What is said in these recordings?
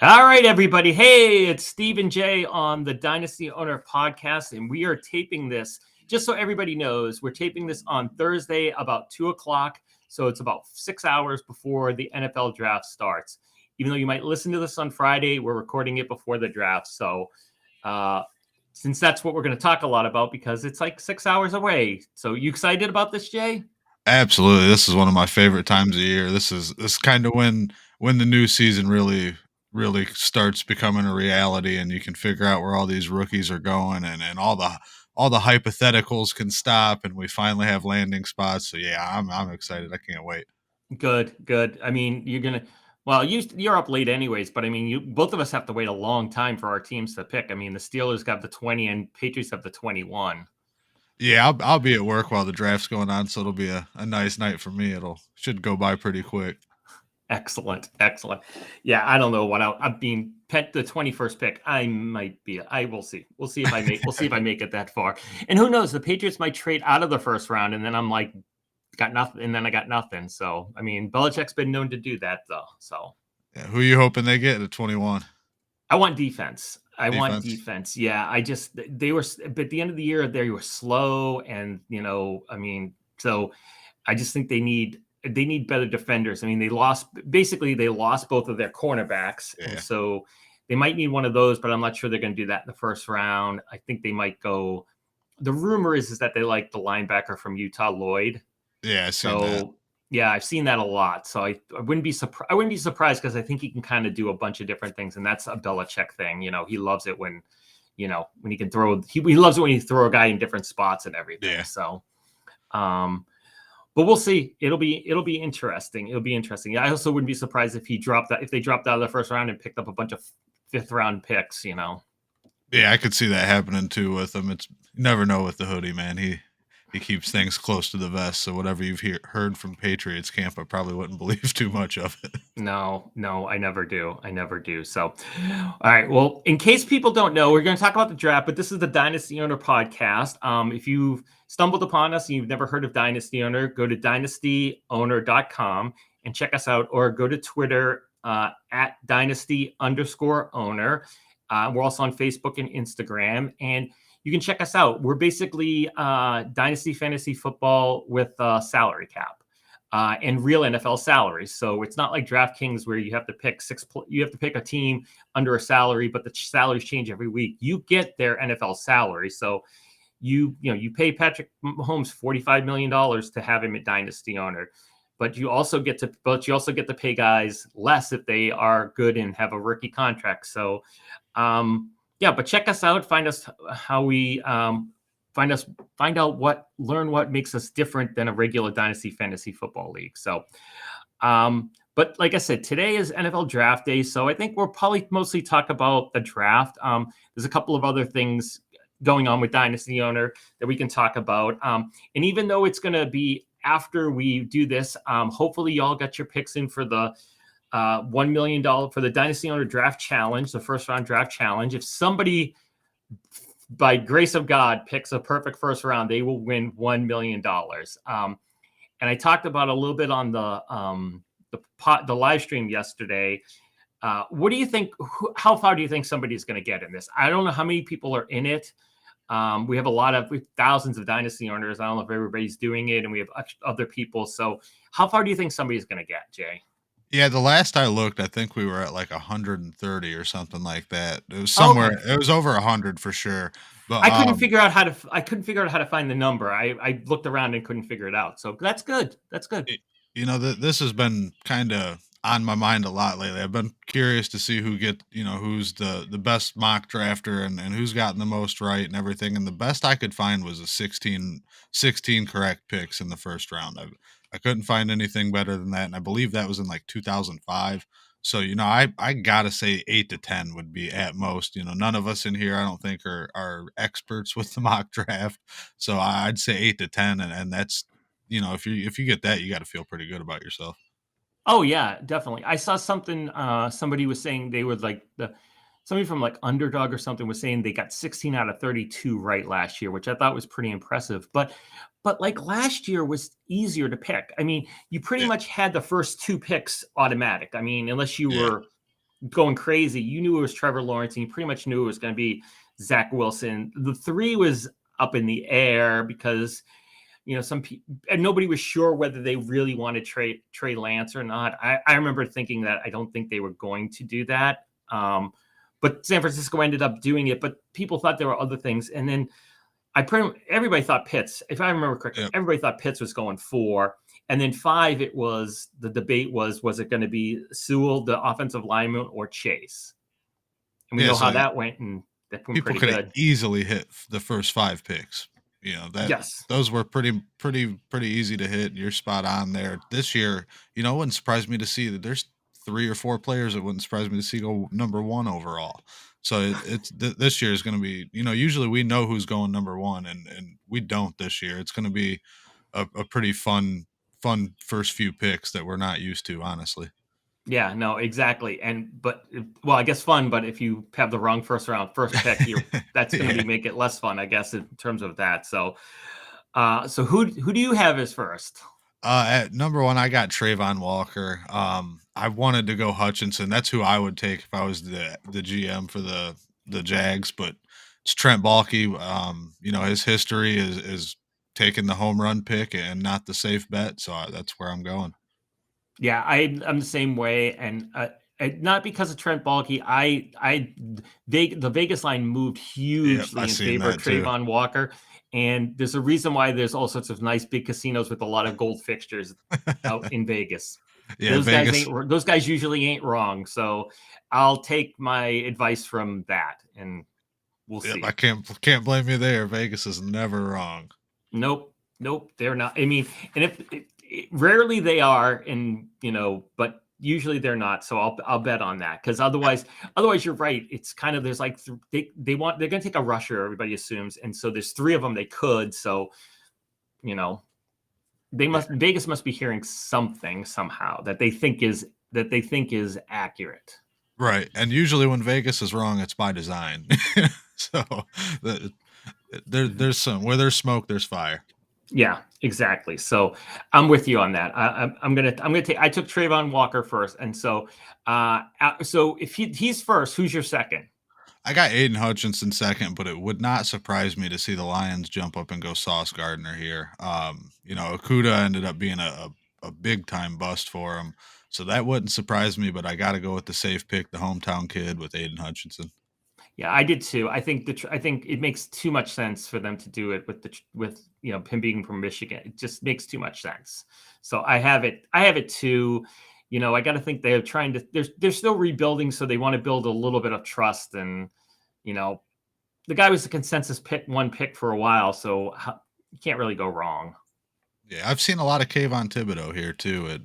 All right, everybody. Hey, it's Steve and Jay on the Dynasty Owner Podcast, and we are taping this, just so everybody knows, we're taping this on Thursday about 2 o'clock. So it's about 6 hours before the NFL draft starts. Even though you might listen to this on Friday, we're recording it before the draft. So uh, since that's what we're going to talk a lot about, because it's like 6 hours away. So you excited about this, Jay? Absolutely, this is one of my favorite times of year. This kind of when the new season really starts becoming a reality, and you can figure out where all these rookies are going, and all the hypotheticals can stop, and we finally have landing spots. So yeah, I'm excited. I can't wait. Good, good. I mean, well, you're up late anyways, but I mean, you both of us have to wait a long time for our teams to pick. I mean, the Steelers got the 20 and Patriots have the 21. Yeah, I'll be at work while the draft's going on, so it'll be a nice night for me. It'll should go by pretty quick. Excellent, excellent. Yeah, I don't know what I'm being pet the 21st pick. I will see. We'll see if I make it that far. And who knows, the Patriots might trade out of the first round and then I'm like got nothing and then I got nothing. So, I mean, Belichick's been known to do that though. So, Yeah, who you hoping they get at 21? I want defense. I want Defense. defense. Yeah, they were but at the end of the year they were slow, and I mean, so I just think they need better defenders. I mean, they lost both of their cornerbacks, and Yeah. so they might need one of those, but I'm not sure they're going to do that in the first round. I think they might go. The rumor is that they like the linebacker from Utah, Lloyd. Yeah, I seen that. So yeah, I've seen that a lot. So I wouldn't be surprised. I wouldn't be surprised because I think he can kind of do a bunch of different things, and that's a Belichick thing. He loves it when he can throw. He loves it when you throw a guy in different spots and everything. Yeah. So, but we'll see. It'll be interesting. It'll be interesting. I also wouldn't be surprised if they dropped out of the first round and picked up a bunch of fifth round picks. Yeah, I could see that happening too with him. You never know with the hoodie, man. He keeps things close to the vest, so whatever you've heard from Patriots camp, I probably wouldn't believe too much of it. No, I never do. I never do. So, all right. Well, in case people don't know, we're going to talk about the draft, but this is the Dynasty Owner podcast. If you've stumbled upon us and you've never heard of Dynasty Owner, go to dynastyowner.com and check us out, or go to Twitter at dynasty_owner. We're also on Facebook and Instagram, and you can check us out. We're basically Dynasty Fantasy Football with salary cap. And real NFL salaries. So it's not like DraftKings where you have to pick a team under a salary, but the salaries change every week. You get their NFL salary. So you pay Patrick Mahomes $45 million to have him at Dynasty Owner, but you also get to pay guys less if they are good and have a rookie contract. So yeah, but check us out. Find us how we learn what makes us different than a regular Dynasty Fantasy Football League. So, but like I said, today is NFL Draft Day, so I think we'll probably mostly talk about the draft. There's a couple of other things going on with Dynasty Owner that we can talk about. And even though it's going to be after we do this, hopefully y'all got your picks in for the $1 million for the Dynasty Owner Draft Challenge, the first round draft challenge. If somebody by grace of God picks a perfect first round, they will win $1 million. And I talked about a little bit on the live stream yesterday. What do you think? How far do you think somebody's going to get in this? I don't know how many people are in it. We have thousands of Dynasty owners. I don't know if everybody's doing it, and we have other people. So how far do you think somebody's going to get, Jay? Yeah, the last I looked, I think we were at like 130 or something like that. It was somewhere. Okay. It was over 100 for sure. But I couldn't figure out how to find the number. I looked around and couldn't figure it out. So that's good. That's good. this has been kind of on my mind a lot lately. I've been curious to see who's the best mock drafter, and who's gotten the most right and everything. And the best I could find was a 16 correct picks in the first round. I couldn't find anything better than that, and I believe that was in like 2005. So I gotta say 8 to 10 would be at most. None of us in here, I don't think, are experts with the mock draft. So I'd say 8 to 10, and that's if you get that, you got to feel pretty good about yourself. Oh yeah, definitely. I saw something. Somebody was saying they would somebody from like Underdog or something was saying they got 16 out of 32 right last year, which I thought was pretty impressive. But like last year was easier to pick. I mean, you pretty Yeah, much had the first two picks automatic. I mean, unless you yeah, were going crazy. You knew it was Trevor Lawrence, and you pretty much knew it was going to be Zach Wilson. The 3 was up in the air because some people, and nobody was sure whether they really wanted Trey Lance or not. I remember thinking that I don't think they were going to do that. But San Francisco ended up doing it. But people thought there were other things, and then everybody thought Pitts. If I remember correctly, Yep. everybody thought Pitts was going 4, and then 5. It was the debate was it going to be Sewell, the offensive lineman, or Chase? And we know how that went, and that went people pretty could good. easily hit the first 5 picks. Yes. Those were pretty easy to hit. You're spot on there. This year, it wouldn't surprise me to see that there's 3 or 4 players that wouldn't surprise me to see go number 1 overall. So this year is going to be, usually we know who's going number 1, and we don't this year. It's going to be a pretty fun first few picks that we're not used to, honestly. Yeah, no, exactly. I guess fun, but if you have the wrong first pick, that's going to make it less fun, I guess, in terms of that. So, who do you have as first? At number 1, I got Trayvon Walker. I wanted to go Hutchinson. That's who I would take if I was the GM for the Jags, but it's Trent Baalke. His history is taking the home run pick and not the safe bet, so that's where I'm going. Yeah, I'm the same way, and not because of Trent Baalke. The Vegas line moved hugely in favor of Trayvon Walker, and there's a reason why there's all sorts of nice big casinos with a lot of gold fixtures out in Vegas. Yeah, those guys usually ain't wrong. So I'll take my advice from that, and we'll see. I can't blame you there. Vegas is never wrong. Nope, they're not. I mean, and if rarely they are, and but usually they're not. So I'll bet on that, because otherwise you're right. It's kind of, there's like they're going to take a rusher, everybody assumes, and so there's 3 of them they could. So Vegas must be hearing something somehow that they think is accurate. Right, and usually when Vegas is wrong, it's by design. So there's where there's smoke, there's fire. Yeah, exactly. So I'm with you on that. I'm gonna take. I took Trayvon Walker first, and so if he's first, who's your second? I got Aiden Hutchinson second, but it would not surprise me to see the Lions jump up and go Sauce Gardner here. Okudah ended up being a big time bust for him, so that wouldn't surprise me. But I got to go with the safe pick, the hometown kid, with Aiden Hutchinson. Yeah, I did too. I think it makes too much sense for them to do it with him being from Michigan. It just makes too much sense. So I have it too. I got to think they're trying to. They're still rebuilding, so they want to build a little bit of trust. And the guy was the consensus one pick for a while, so you can't really go wrong. Yeah, I've seen a lot of Kayvon Thibodeau here too.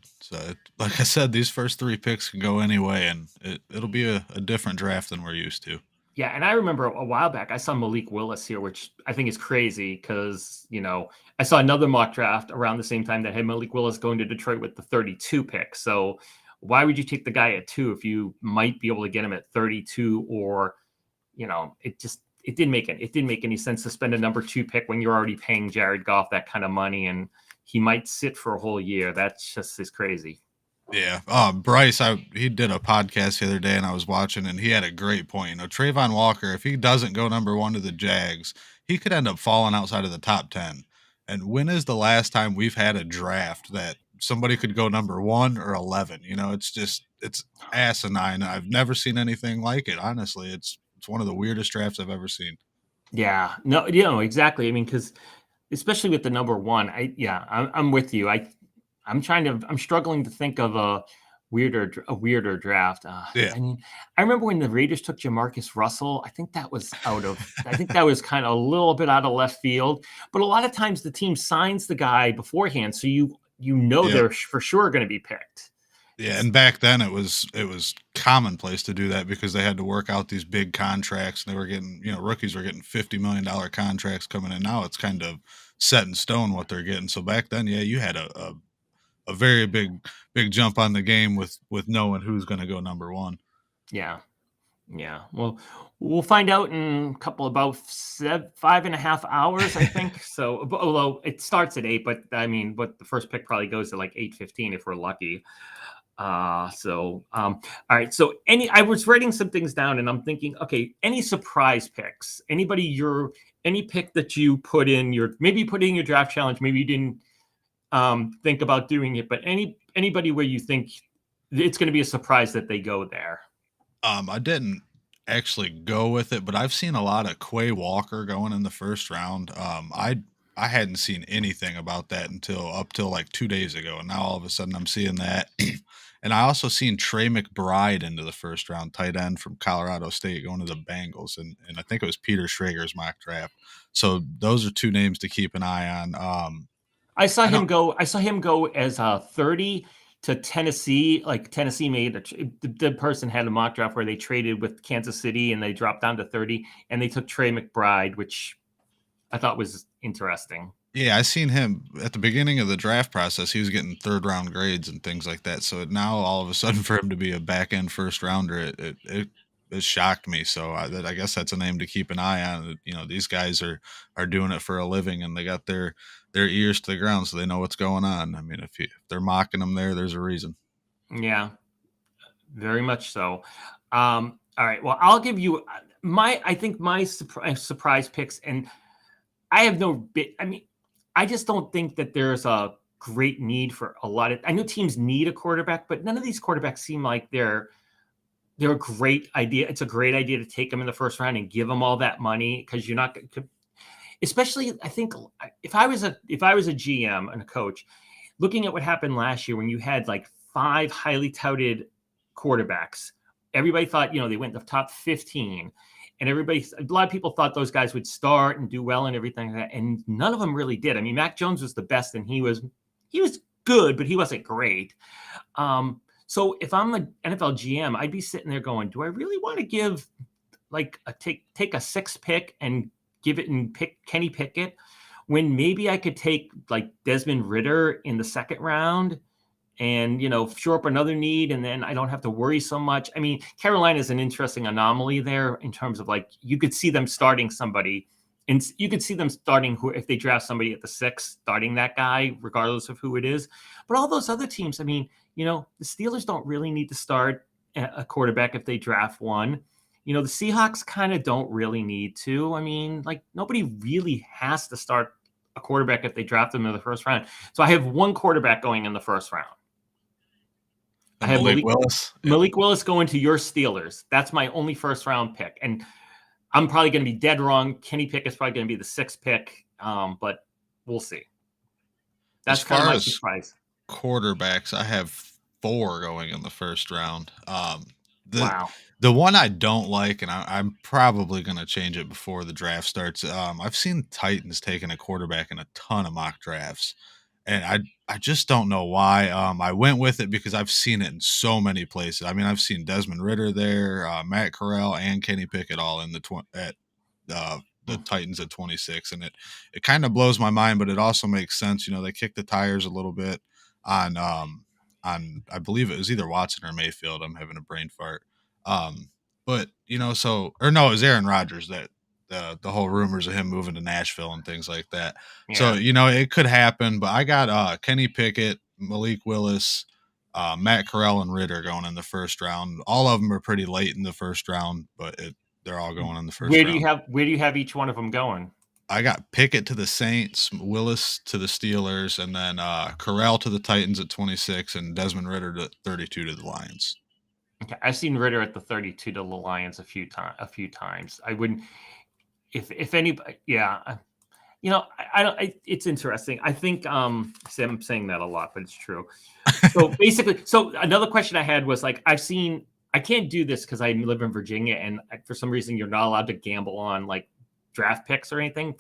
Like I said, these first 3 picks can go any way, and it'll be a different draft than we're used to. Yeah, and I remember a while back I saw Malik Willis here, which I think is crazy because, I saw another mock draft around the same time that had Malik Willis going to Detroit with the 32 pick. So why would you take the guy at 2 if you might be able to get him at 32? Or, it didn't make any sense to spend a number 2 pick when you're already paying Jared Goff that kind of money and he might sit for a whole year. That's just is crazy. Yeah. Bryce, he did a podcast the other day and I was watching, and he had a great point. Trayvon Walker, if he doesn't go number 1 to the Jags, he could end up falling outside of the top 10. And when is the last time we've had a draft that somebody could go number 1 or 11? It's asinine. I've never seen anything like it. Honestly, it's one of the weirdest drafts I've ever seen. Yeah, no, exactly. I mean, because especially with the number 1, I'm with you. I'm struggling to think of a weirder draft. Yeah. I mean, I remember when the Raiders took Jamarcus Russell. I think that was kind of a little bit out of left field. But a lot of times the team signs the guy beforehand, so they're for sure going to be picked. Yeah, and back then it was commonplace to do that because they had to work out these big contracts, and they were getting, rookies were getting $50 million contracts coming in. Now it's kind of set in stone what they're getting. So back then, yeah, you had a very big jump on the game with knowing who's going to go number 1. Yeah. Well, we'll find out in a couple about 5.5 hours, I think. So, although it starts at 8, but I mean, the first pick probably goes to like 8:15 if we're lucky. All right. So I was writing some things down and I'm thinking, okay, any surprise picks? Any pick that you put in maybe you put in your draft challenge, maybe you didn't think about doing it, but anybody where you think it's going to be a surprise that they go there. I didn't actually go with it, but I've seen a lot of Quay Walker going in the first round. I hadn't seen anything about that until up till like 2 days ago, and now all of a sudden I'm seeing that. And I also seen Trey McBride into the first round, tight end from Colorado State, going to the Bengals, and I think it was Peter Schrager's mock draft. So those are two names to keep an eye on. I saw I him don't. go. I saw him go as 30 to Tennessee. Like Tennessee the person had a mock draft where they traded with Kansas City and they dropped down to 30, and they took Trey McBride, which I thought was interesting. Yeah, I seen him at the beginning of the draft process. He was getting third round grades and things like that. So now all of a sudden, for him to be a back end first rounder, it shocked me. So I guess that's a name to keep an eye on. You know, these guys are doing it for a living, and they got their ears to the ground, so they know what's going on. I mean, if they're mocking them there's a reason. Yeah, very much so. All right. Well, I'll give you I think my surprise picks, and I have no bit. I mean, I just don't think that there's a great need for a lot of. I know teams need a quarterback, but none of these quarterbacks seem like they're a great idea. It's a great idea to take them in the first round and give them all that money because you're not going to. Especially, I think if I was a GM and a coach, looking at what happened last year when you had like 5 highly touted quarterbacks, everybody thought they went the top 15, and a lot of people thought those guys would start and do well and everything like that, and none of them really did. I mean, Mac Jones was the best, and he was good, but he wasn't great. So if I'm an NFL GM, I'd be sitting there going, do I really want to give take a 6th pick and give it and pick Kenny Pickett when maybe I could take like Desmond Ridder in the 2nd round and shore up another need, and then I don't have to worry so much. I mean, Carolina is an interesting anomaly there in terms of like you could see them starting somebody, and you could see them starting who if they draft somebody at the 6th, starting that guy regardless of who it is. But all those other teams, I mean, the Steelers don't really need to start a quarterback if they draft one. The Seahawks kind of don't really need to. I mean, like nobody really has to start a quarterback if they draft them in the first round. So I have one quarterback going in the first round. I And have Malik Willis. Yep. Malik Willis going to your Steelers. That's my only first round pick. And I'm probably going to be dead wrong. Kenny Pickett's probably going to be the 6th pick, but we'll see. That's kind of my surprise. Quarterbacks, I have 4 going in the first round. Wow. The one I don't like, and I'm probably going to change it before the draft starts. I've seen Titans taking a quarterback in a ton of mock drafts, and I just don't know why. I went with it because I've seen it in so many places. I mean, I've seen Desmond Ridder there, Matt Corral, and Kenny Pickett all in the Titans at 26, and it kind of blows my mind, but it also makes sense. They kicked the tires a little bit on I believe it was either Watson or Mayfield. I'm having a brain fart. But or no, it was Aaron Rodgers that the whole rumors of him moving to Nashville and things like that. Yeah. So it could happen. But I got Kenny Pickett, Malik Willis, Matt Corral, and Ridder going in the first round. All of them are pretty late in the first round, but they're all going in the first round. Where do you have each one of them going? I got Pickett to the Saints, Willis to the Steelers, and then Corral to the Titans at 26, and Desmond Ridder to 32 to the Lions. Okay, I've seen Ridder at the 32 to the Lions a few times. I wouldn't, if anybody, yeah, I don't. It's interesting. I think I'm saying that a lot, but it's true. So basically, another question I had was like, I can't do this because I live in Virginia, and for some reason you're not allowed to gamble on like draft picks or anything.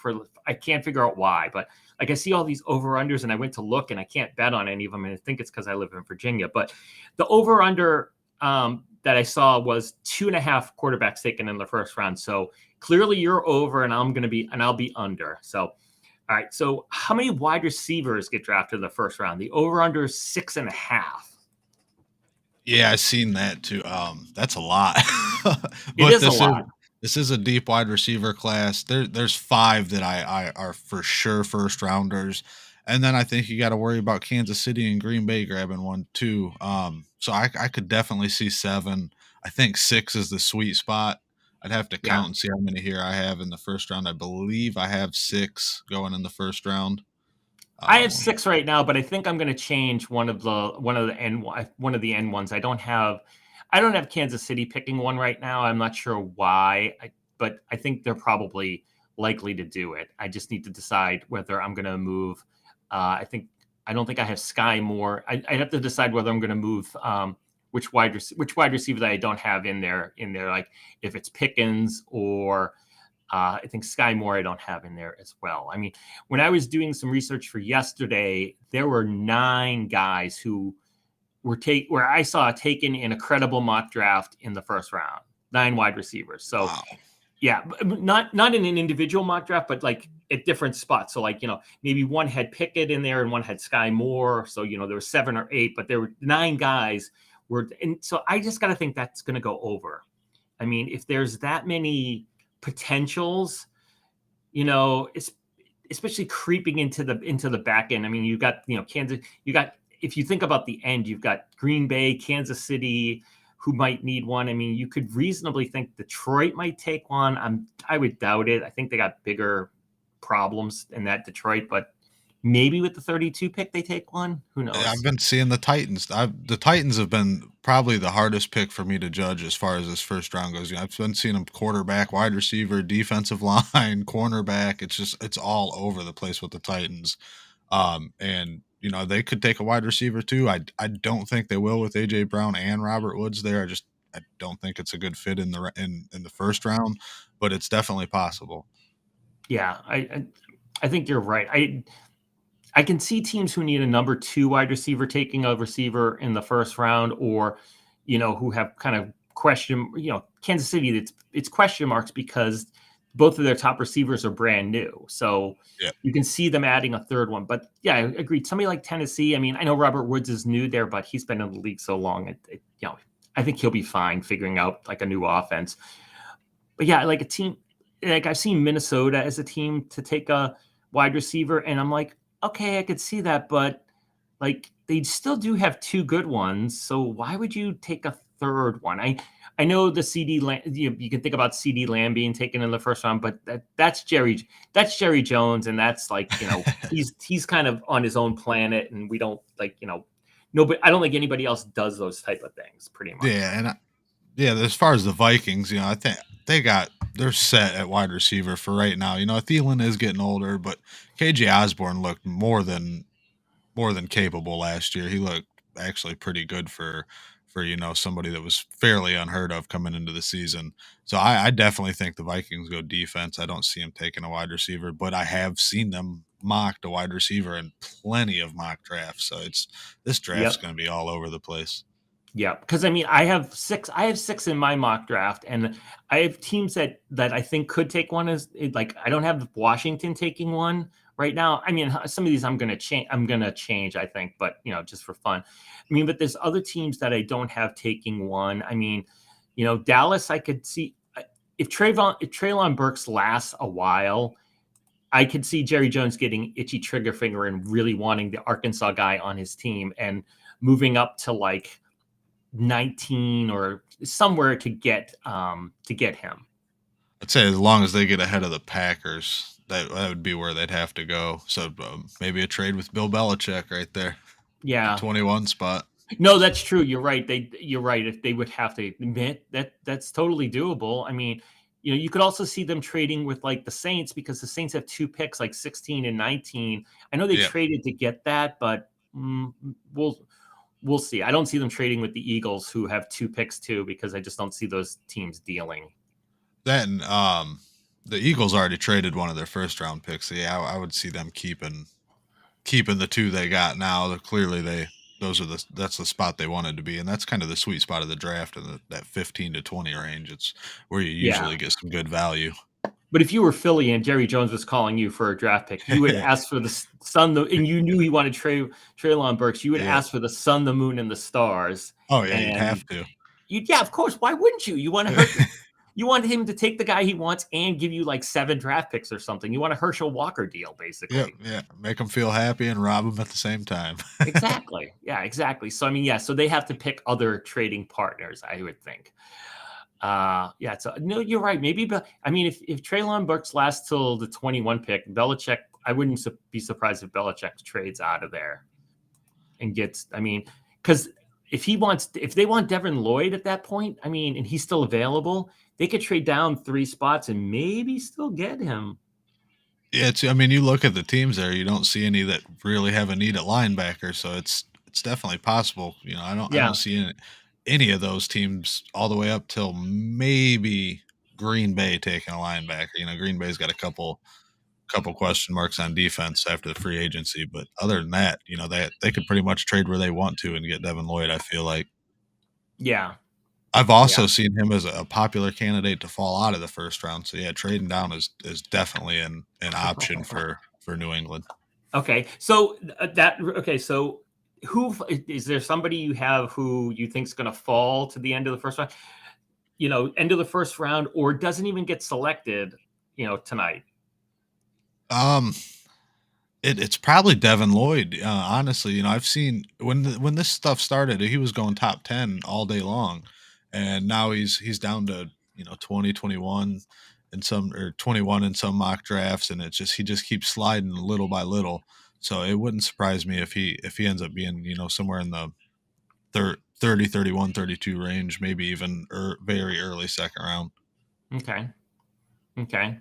I can't figure out why, but like I see all these over-unders, and I went to look, and I can't bet on any of them, and I think it's because I live in Virginia. But the over-under that I saw was 2.5 quarterbacks taken in the first round. So clearly you're over, and I'll be under. So, all right. So how many wide receivers get drafted in the first round? The over-under is 6.5. Yeah, I've seen that too. That's a lot. It is a lot. This is a deep wide receiver class. There's 5 that I are for sure first rounders, And then I think you got to worry about Kansas City and Green Bay grabbing one too. So I could definitely see 7. I think 6 is the sweet spot. I'd have to Yeah. count and see how many here I have in the first round. I believe I have 6 going in the first round. I have Let me 6 right now, but I think I'm going to change one of the N ones. I don't have Kansas City picking one right now. I'm not sure why, but I think they're probably likely to do it. I just need to decide whether I'm going to move. I don't think I have Sky Moore. I have to decide whether I'm going to move which wide receiver that I don't have in there. Like if it's Pickens or I think Sky Moore I don't have in there as well. I mean, when I was doing some research for yesterday, there were 9 guys who where I saw taken in a credible mock draft in the first round, 9 wide receivers. So wow. yeah, not in an individual mock draft, but like at different spots. So like, maybe one had Pickett in there and one had Sky Moore. So, there were 7 or 8, but there were 9 guys and so I just got to think that's going to go over. I mean, if there's that many potentials, especially creeping into the back end. I mean, you got, Kansas, if you think about the end, you've got Green Bay, Kansas City, who might need one. I mean, you could reasonably think Detroit might take one. I would doubt it. I think they got bigger problems in that Detroit, but maybe with the 32 pick, they take one. Who I've knows? been seeing the Titans. The Titans have been probably the hardest pick for me to judge as far as this first round goes. I've been seeing them quarterback, wide receiver, defensive line, cornerback. It's all over the place with the Titans. And they could take a wide receiver too. I don't think they will with AJ Brown and Robert Woods there. I don't think it's a good fit in the first round, but it's definitely possible. Yeah, I think you're right. I can see teams who need a number 2 wide receiver taking a receiver in the first round, or who have kind of Kansas City. It's question marks because both of their top receivers are brand new, so Yeah. you can see them adding a third one. But yeah, I agreed. Somebody like Tennessee. I mean, I know Robert Woods is new there, but he's been in the league so long. I think he'll be fine figuring out like a new offense. But yeah, like a team, like I've seen Minnesota as a team to take a wide receiver, and I'm like, okay, I could see that, but like they still do have 2 good ones. So why would you take a third one? I know the you can think about CD Lamb being taken in the first round, but that's Jerry Jones, and that's like he's kind of on his own planet, and we don't nobody. I don't think anybody else does those type of things. Pretty much. Yeah, and yeah, as far as the Vikings, I think they're set at wide receiver for right now. Thielen is getting older, but KJ Osborne looked more than capable last year. He looked actually pretty good for somebody that was fairly unheard of coming into the season. So I definitely think the Vikings go defense. I don't see them taking a wide receiver, but I have seen them mocked a wide receiver in plenty of mock drafts. So this draft's Yep. going to be all over the place. Yeah, because I mean, I have 6 in my mock draft, and I have teams that I think could take one. Like I don't have Washington taking one right now. I mean, some of these I'm gonna change. I think, but just for fun. I mean, but there's other teams that I don't have taking one. I mean, Dallas, I could see if Treylon Burks lasts a while. I could see Jerry Jones getting itchy trigger finger and really wanting the Arkansas guy on his team and moving up to like 19 or somewhere to get him. I'd say as long as they get ahead of the Packers, that would be where they'd have to go. So maybe a trade with Bill Belichick right there, the Yeah. 21 spot. No, that's true. You're right. You're right. If they would have to admit that's totally doable. I mean, you could also see them trading with like the Saints because the Saints have 2 picks, like 16 and 19. I know they Yeah. traded to get that, but we'll see. I don't see them trading with the Eagles, who have 2 picks too, because I just don't see those teams dealing. Then the Eagles already traded one of their first round picks. So yeah, I would see them keeping the 2 they got now. Clearly that's the spot they wanted to be, and that's kind of the sweet spot of the draft in that 15 to 20 range. It's where you Yeah. usually get some good value. But if you were Philly and Jerry Jones was calling you for a draft pick, you would ask for the sun, and you knew he wanted Treylon Burks. You would Yeah. ask for the sun, the moon, and the stars. Oh yeah, you'd And have to. yeah, of course. Why wouldn't you? You want to hurt you want him to take the guy he wants and give you like 7 draft picks or something. You want a Herschel Walker deal, Yep, basically. yeah, make them feel happy and rob them at the same time. Exactly. Yeah, exactly. So I mean, yeah, so they have to pick other trading partners, I would think. Yeah, so no, you're right. Maybe, but I mean, if Treylon Burks lasts till the 21 pick, Belichick, I wouldn't be surprised if Belichick trades out of there and gets. I mean, because if they want Devin Lloyd at that point, I mean, and he's still available, they could trade down 3 spots and maybe still get him. Yeah, I mean, you look at the teams there, you don't see any that really have a need at linebacker, so it's definitely possible. You know, I Yeah. don't see any of those teams all the way up till maybe Green Bay taking a linebacker. You know, Green Bay's got a couple question marks on defense after the free agency, but other than that, you know, they could pretty much trade where they want to and get Devin Lloyd, I feel like. Yeah. I've Yeah. also seen him as a popular candidate to fall out of the first round. So yeah, trading down is definitely an option for New England. Okay. So okay. So who is there somebody you have who you think is going to fall to the end of the first round? You know, end of the first round, or doesn't even get selected, you know, tonight. Um, it's probably Devin Lloyd. Honestly, you know, I've seen when this stuff started, he was going top 10 all day long, and now he's down to 20, 21 and some or 21 in some mock drafts, and he just keeps sliding little by little. So it wouldn't surprise me if he ends up being somewhere in the 30, 31, 32 range, maybe even very early second round. Okay. Okay.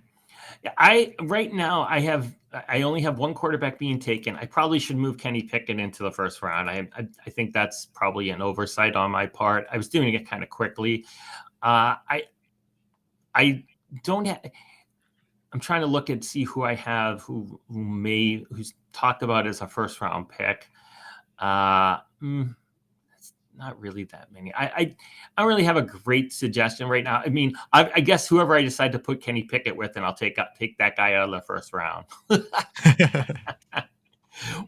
Yeah, I right now I only have one quarterback being taken. I probably should move Kenny Pickett into the first round. I think that's probably an oversight on my part. I was doing it kind of quickly. I don't have. I'm trying to look and see who I have who's talked about as a first round pick. It's not really that many. I don't really have a great suggestion right now. I mean, I guess whoever I decide to put Kenny Pickett with, and I'll take that guy out of the first round.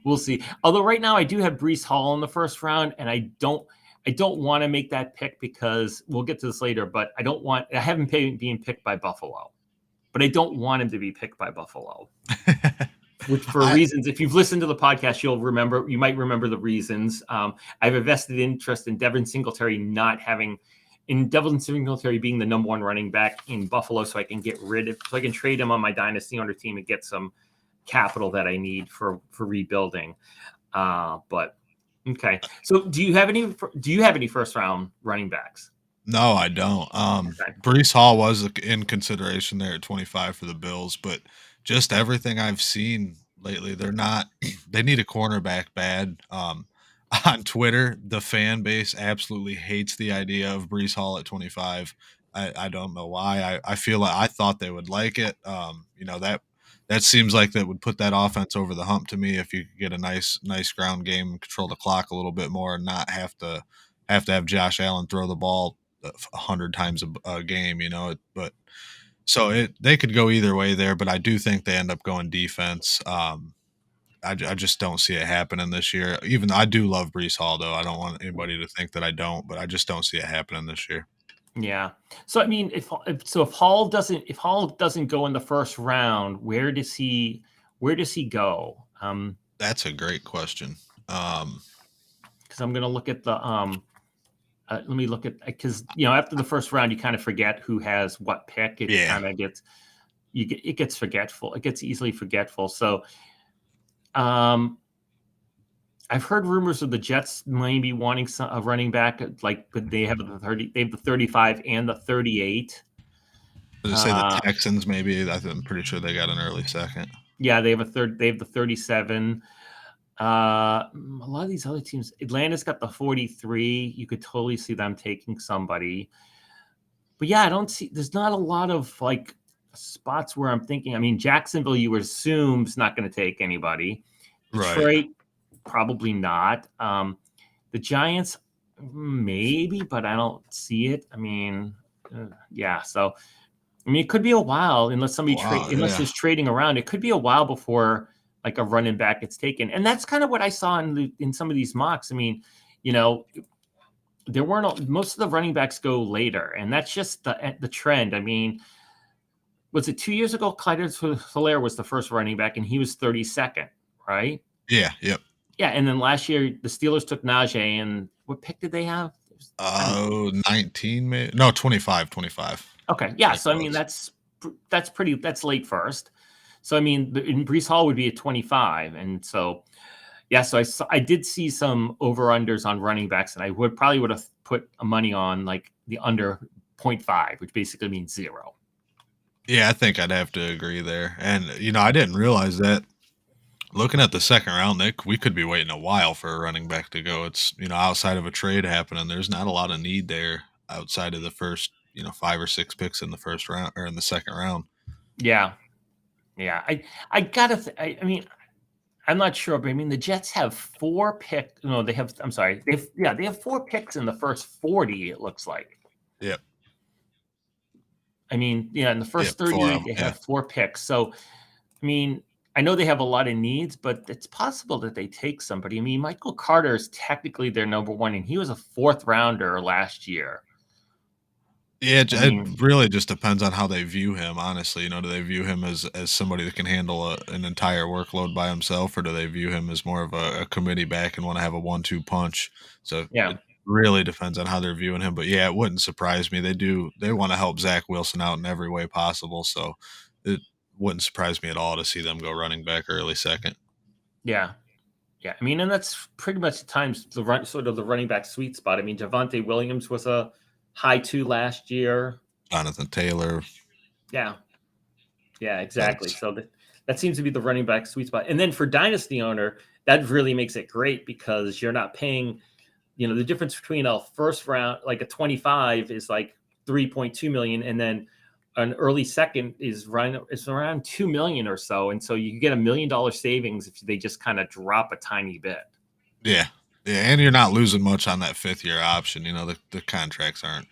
We'll see. Although right now I do have Breece Hall in the first round, and I don't want to make that pick because we'll get to this later. But I haven't being picked by Buffalo, but I don't want him to be picked by Buffalo. Which for reasons, if you've listened to the podcast, you might remember the reasons. I have a vested interest in Devin Singletary being the number 1 running back in Buffalo, so I can trade him on my Dynasty owner team and get some capital that I need for rebuilding. But okay. So do you have any first round running backs? No, I don't. Okay. Breece Hall was in consideration there at 25 for the Bills, but just everything I've seen lately, they need a cornerback bad. On Twitter, the fan base absolutely hates the idea of Breece Hall at 25. I don't know why. I feel like I thought they would like it. That seems like that would put that offense over the hump to me if you could get a nice ground game and control the clock a little bit more and not have to have Josh Allen throw the ball 100 times a game, but so they could go either way there, but I do think they end up going defense. I just don't see it happening this year. Even though I do love Breece Hall, though, I don't want anybody to think that I don't, but I just don't see it happening this year. Yeah. So I mean, if Hall doesn't go in the first round, where does he go? That's a great question. Because I'm going to look at the let me look at, because after the first round you kind of forget who has what pick. It kind of gets forgetful. It gets easily forgetful. So I've heard rumors of the Jets maybe wanting a running back, but they have the 35 and the 38. Did it say the Texans maybe? I'm pretty sure they got an early second. Yeah, they have the 37. A lot of these other teams, Atlanta's got the 43. You could totally see them taking somebody. But yeah, there's not a lot of spots where I'm thinking. I mean, Jacksonville, you assume is not going to take anybody. Detroit, right. Probably not. The Giants, maybe, but I don't see it. I mean, yeah. So, I mean, it could be a while unless there's trading around. It could be a while before a running back gets taken, and that's kind of what I saw in some of these mocks. I mean, there weren't most of the running backs go later, and that's just the trend. I mean, was it 2 years ago? Clyde Hilaire was the first running back, and he was 32nd, right? Yeah, yep. Yeah, and then last year the Steelers took Najee, and what pick did they have? I don't know. Oh, 19 maybe? No, 25, 25. Okay, yeah. It So I mean, was. that's late first. So I mean, Brees Hall would be at 25, and so yeah. So I did see some over unders on running backs, and I would have put money on like the under 0.5, which basically means zero. Yeah, I think I'd have to agree there. And I didn't realize that. Looking at the second round, Nick, we could be waiting a while for a running back to go. It's, outside of a trade happening, there's not a lot of need there outside of the first, 5 or 6 picks in the first round or in the second round. Yeah, yeah. I gotta. I mean, I'm not sure, but I mean, the Jets have 4 picks. No, they have. I'm sorry. They have 4 picks in the first 40. It looks like. Yep. I mean, yeah, in the Yep. first For 38, him. they Yeah. have 4 picks. So, I mean, I know they have a lot of needs, but it's possible that they take somebody. I mean, Michael Carter is technically their number one, and he was a 4th rounder last year. Yeah, I it mean, really just depends on how they view him, honestly. Do they view him as somebody that can handle an entire workload by himself, or do they view him as more of a committee back and want to have a 1-2 punch? So yeah, it really depends on how they're viewing him. But yeah, it wouldn't surprise me. They want to help Zach Wilson out in every way possible. So it wouldn't surprise me at all to see them go running back early second. yeah, yeah. I mean, and that's pretty much the times sort of the running back sweet spot. I mean, Javonte Williams was a high 2 last year. Jonathan Taylor. Yeah, yeah, exactly. That's So that seems to be the running back sweet spot. And then for dynasty owner, that really makes it great because you're not paying. The difference between a first round, like a 25, is like 3.2 million, and then an early second is around 2 million or so. And so you get $1 million savings if they just kind of drop a tiny bit. yeah. Yeah, and you're not losing much on that 5th-year option. The contracts aren't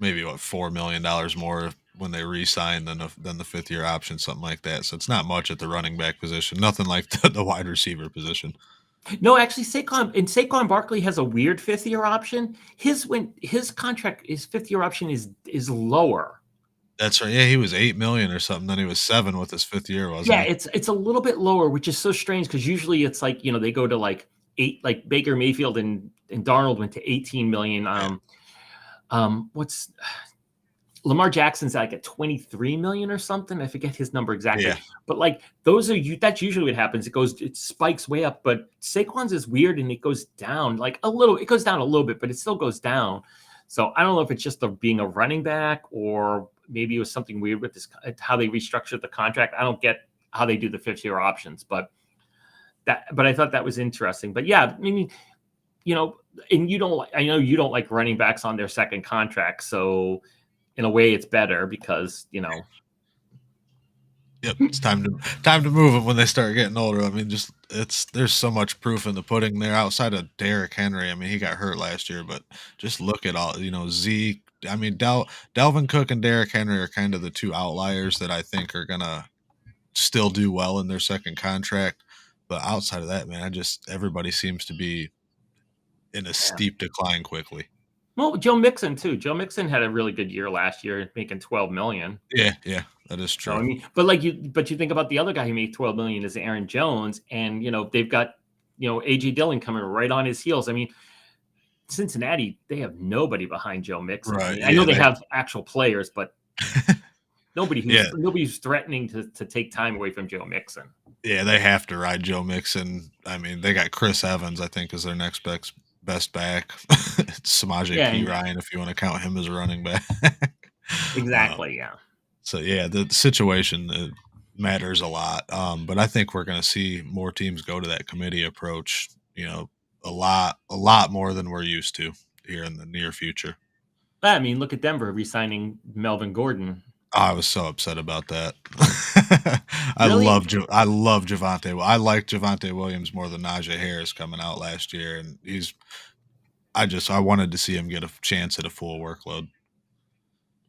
maybe what $4 million more when they re-sign than the 5th-year option, something like that. So it's not much at the running back position. Nothing like the wide receiver position. No, actually, Saquon Barkley has a weird 5th-year option. His contract, his 5th-year option is lower. That's right. Yeah, he was 8 million or something. Then he was 7 with his 5th year, wasn't Yeah, he? it's a little bit lower, which is so strange because usually it's like they go to like 8, like Baker Mayfield and Darnold went to 18 million. Yeah. What's Lamar Jackson's like at 23 million or something. I forget his number exactly. Yeah. But like that's usually what happens. It spikes way up, but Saquon's is weird and it goes down like a little. It goes down a little bit, but it still goes down. So I don't know if it's just being a running back or maybe it was something weird with this, how they restructured the contract. I don't get how they do the 5th-year options, but I thought that was interesting. But yeah, I mean, and I know you don't like running backs on their second contract. So in a way it's better because, Yep. It's time to move them when they start getting older. I mean, there's so much proof in the pudding there outside of Derrick Henry. I mean, he got hurt last year, but just look at all, Zeke. I mean, Dalvin Cook and Derrick Henry are kind of the two outliers that I think are gonna still do well in their second contract. But outside of that, man, everybody seems to be in a steep decline quickly. well, Joe Mixon too. Joe Mixon had a really good year last year, making 12 million. Yeah, yeah, that is So true. I mean, but you think about the other guy who made 12 million is Aaron Jones, and they've got AJ Dillon coming right on his heels. I mean, Cincinnati, they have nobody behind Joe Mixon. I Right. mean, I know Yeah. they have actual players, but Yeah. nobody's threatening to take time away from Joe Mixon. Yeah, they have to ride Joe Mixon. I mean, they got Chris Evans, I think, is their next best back. Samaje Yeah, P. and Ryan, if you want to count him as a running back. um, exactly. Yeah. so yeah, the situation matters a lot. But I think we're going to see more teams go to that committee approach. A lot more than we're used to here in the near future. I mean, look at Denver re-signing Melvin Gordon. I was so upset about that. Really? I love Javonte. I like Javonte Williams more than Najee Harris coming out last year, and I wanted to see him get a chance at a full workload.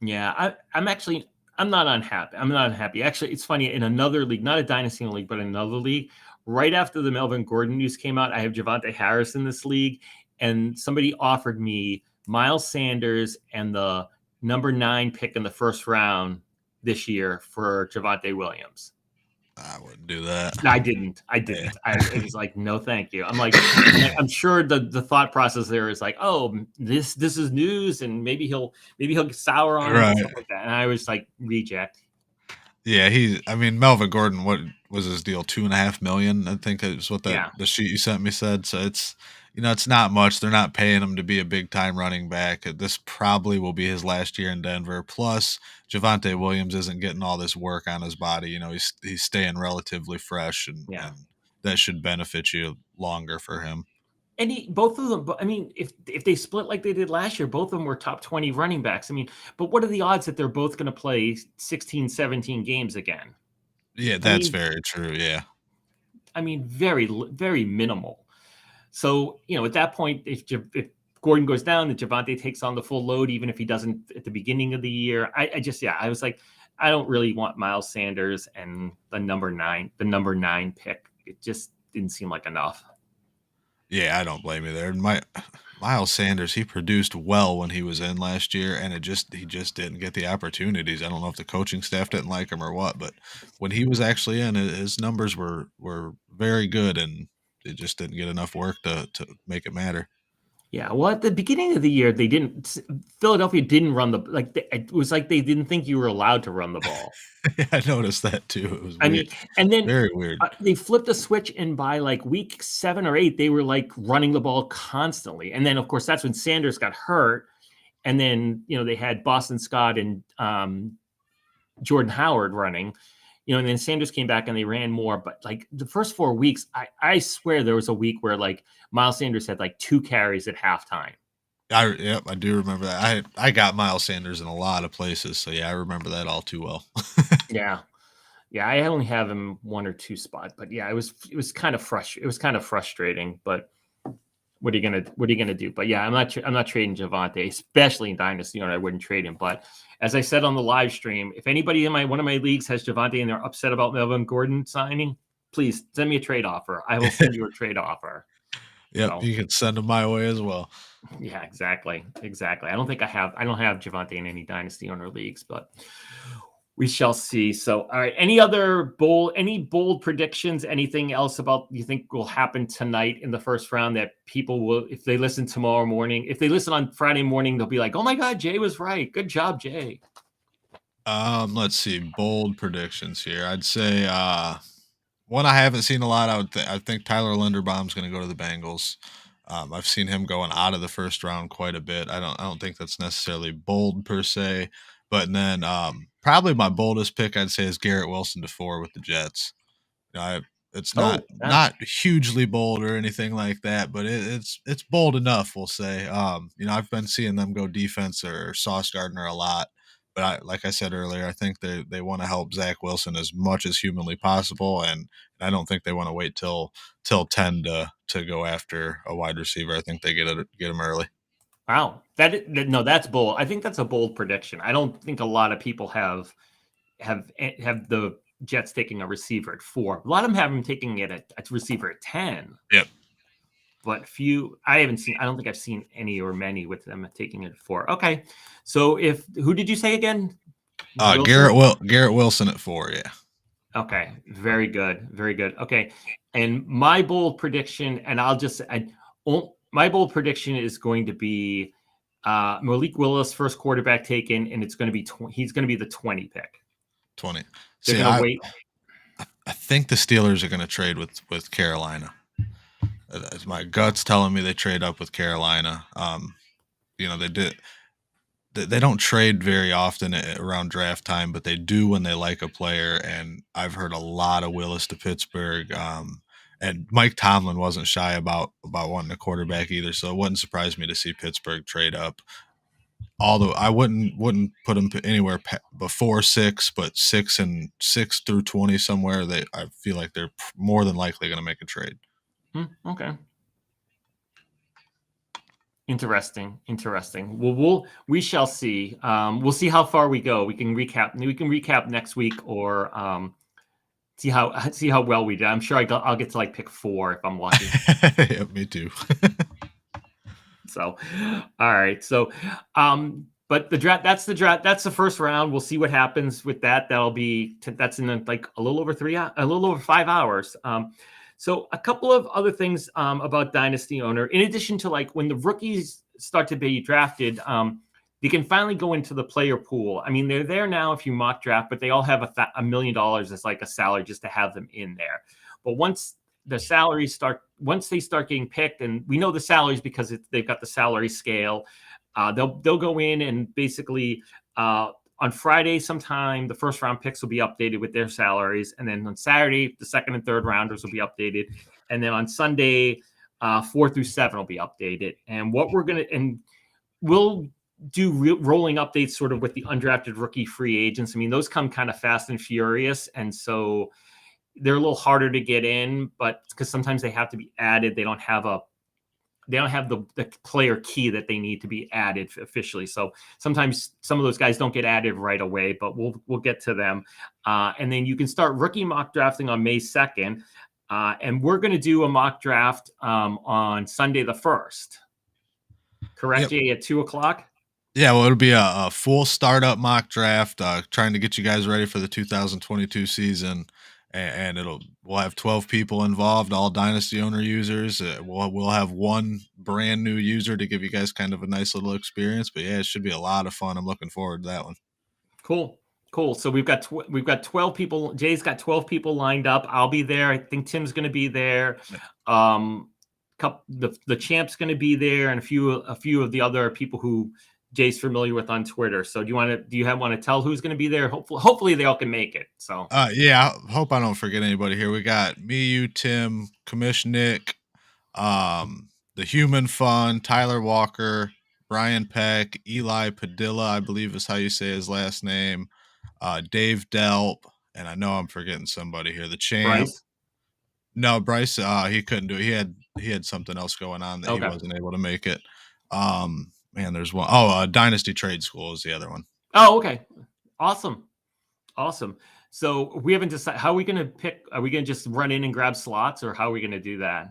Yeah, I'm not unhappy. I'm not unhappy. Actually, it's funny. In another league, not a dynasty league, but another league, right after the Melvin Gordon news came out, I have Javonte Harris in this league, and somebody offered me Miles Sanders and the number 9 pick in the first round this year for Javonte Williams. I wouldn't do that. I didn't. Yeah. It was like, no, thank you. I'm sure the thought process there is like, oh, this is news, and maybe he'll sour on it and stuff like that. And I was like, reject. Yeah, Melvin Gordon, what was his deal? $2.5 million, I think is what the sheet you sent me said. So it's not much. They're not paying him to be a big time running back. This probably will be his last year in Denver. Plus, Javonte Williams isn't getting all this work on his body. He's staying relatively fresh, and that should benefit you longer for him. And both of them, I mean, if they split like they did last year, both of them were top 20 running backs. I mean, but what are the odds that they're both going to play 16, 17 games again? Yeah, that's very true. Yeah. I mean, very, very minimal. So, at that point, if Gordon goes down, then Javonte takes on the full load, even if he doesn't at the beginning of the year. I was like, I don't really want Miles Sanders and the number 9 pick. It just didn't seem like enough. Yeah, I don't blame you there. Miles Sanders, he produced well when he was in last year, and he just didn't get the opportunities. I don't know if the coaching staff didn't like him or what, but when he was actually in, his numbers were very good, and it just didn't get enough work to make it matter. Yeah, well, at the beginning of the year, Philadelphia didn't run it was like they didn't think you were allowed to run the ball. Yeah, I noticed that too. It was weird. And then very weird. They flipped a switch, and by like week 7 or 8, they were like running the ball constantly. And then, of course, that's when Sanders got hurt. And then, they had Boston Scott and Jordan Howard running. And then Sanders came back and they ran more. But like the first 4 weeks, I swear there was a week where like Miles Sanders had like 2 carries at halftime. I do remember that. I got Miles Sanders in a lot of places. So yeah, I remember that all too well. Yeah. I only have him 1 or 2 spots, but yeah, it was kind of frustrating, but what are you gonna do? But yeah, I'm not trading Javonte, especially in Dynasty. I wouldn't trade him. But as I said on the live stream, if anybody in one of my leagues has Javonte and they're upset about Melvin Gordon signing, please send me a trade offer. I will send you a trade offer. Yep, you can send them my way as well. Yeah, exactly. I don't have Javonte in any Dynasty owner leagues, but we shall see. So, all right. Any bold predictions? Anything else you think will happen tonight in the first round that people will, if they listen tomorrow morning, if they listen on Friday morning, they'll be like, "Oh my God, Jay was right. Good job, Jay." Let's see. Bold predictions here. I'd say one I haven't seen a lot. I think Tyler Linderbaum's going to go to the Bengals. I've seen him going out of the first round quite a bit. I don't think that's necessarily bold per se. But then probably my boldest pick, I'd say, is Garrett Wilson to 4 with the Jets. It's not hugely bold or anything like that, but it's bold enough, we'll say. I've been seeing them go defense or Sauce Gardner a lot. But like I said earlier, I think they want to help Zach Wilson as much as humanly possible, and I don't think they want to wait till 10 to go after a wide receiver. I think they get him early. Wow, that's bold. I think that's a bold prediction. I don't think a lot of people have the Jets taking a receiver at 4. A lot of them have them taking it at receiver at 10. Yep. But I don't think I've seen any or many with them taking it at 4. Okay, so who did you say again? Garrett Wilson at 4. Yeah. Okay, very good, very good. Okay, and my bold prediction, and my bold prediction is going to be Malik Willis, first quarterback taken, and he's going to be the 20 pick. 20. They're going to wait. I think the Steelers are going to trade with Carolina. My gut's telling me they trade up with Carolina. They did. They don't trade very often around draft time, but they do when they like a player. And I've heard a lot of Willis to Pittsburgh. And Mike Tomlin wasn't shy about wanting a quarterback either, so it wouldn't surprise me to see Pittsburgh trade up. Although I wouldn't put them anywhere before 6, but 6 through 20 somewhere. I feel like they're more than likely going to make a trade. Okay. Interesting. Well, we shall see. We'll see how far we go. We can recap next week, or see how well we did. I'm sure I'll get to like pick 4 if I'm lucky. Yeah, me too. So, all right. So, but the draft, that's the first round. We'll see what happens with that. That's in like a little over a little over 5 hours. So a couple of other things about Dynasty Owner, in addition to like when the rookies start to be drafted, they can finally go into the player pool. I mean, they're there now if you mock draft, but they all have $1 million as like a salary just to have them in there. But once they start getting picked, and we know the salaries because they've got the salary scale, they'll go in and basically on Friday sometime the first round picks will be updated with their salaries, and then on Saturday the second and third rounders will be updated, and then on Sunday 4 through 7 will be updated. And we'll do rolling updates sort of with the undrafted rookie free agents. I mean, those come kind of fast and furious, and so they're a little harder to get in, but because sometimes they have to be added, they don't have the player key that they need to be added officially. So sometimes some of those guys don't get added right away, but we'll get to them. And then you can start rookie mock drafting on May 2nd. And we're going to do a mock draft on Sunday the 1st. Correct, Jay, at 2:00? Yeah, well, it'll be a full startup mock draft, trying to get you guys ready for the 2022 season. And we'll have 12 people involved, all Dynasty Owner users. We'll have one brand new user to give you guys kind of a nice little experience. But yeah, it should be a lot of fun. I'm looking forward to that one. Cool. So we've got 12 people. Jay's got 12 people lined up. I'll be there. I think Tim's going to be there. The champ's going to be there, and a few of the other people who Jay's familiar with on Twitter. So do you want to tell who's going to be there? Hopefully they all can make it. So yeah, I hope I don't forget anybody here. We got me, you, Tim, Commish Nick, the Human Fun, Tyler Walker, Brian Peck, Eli Padilla, I believe is how you say his last name, Dave Delp, and I know I'm forgetting somebody here. The champ. Bryce? No, Bryce, he couldn't do it. He had something else going on that he wasn't able to make it. Man, there's one. Oh, Dynasty Trade School is the other one. Oh, okay. Awesome. So we haven't decided how are we going to pick. Are we going to just run in and grab slots, or how are we going to do that?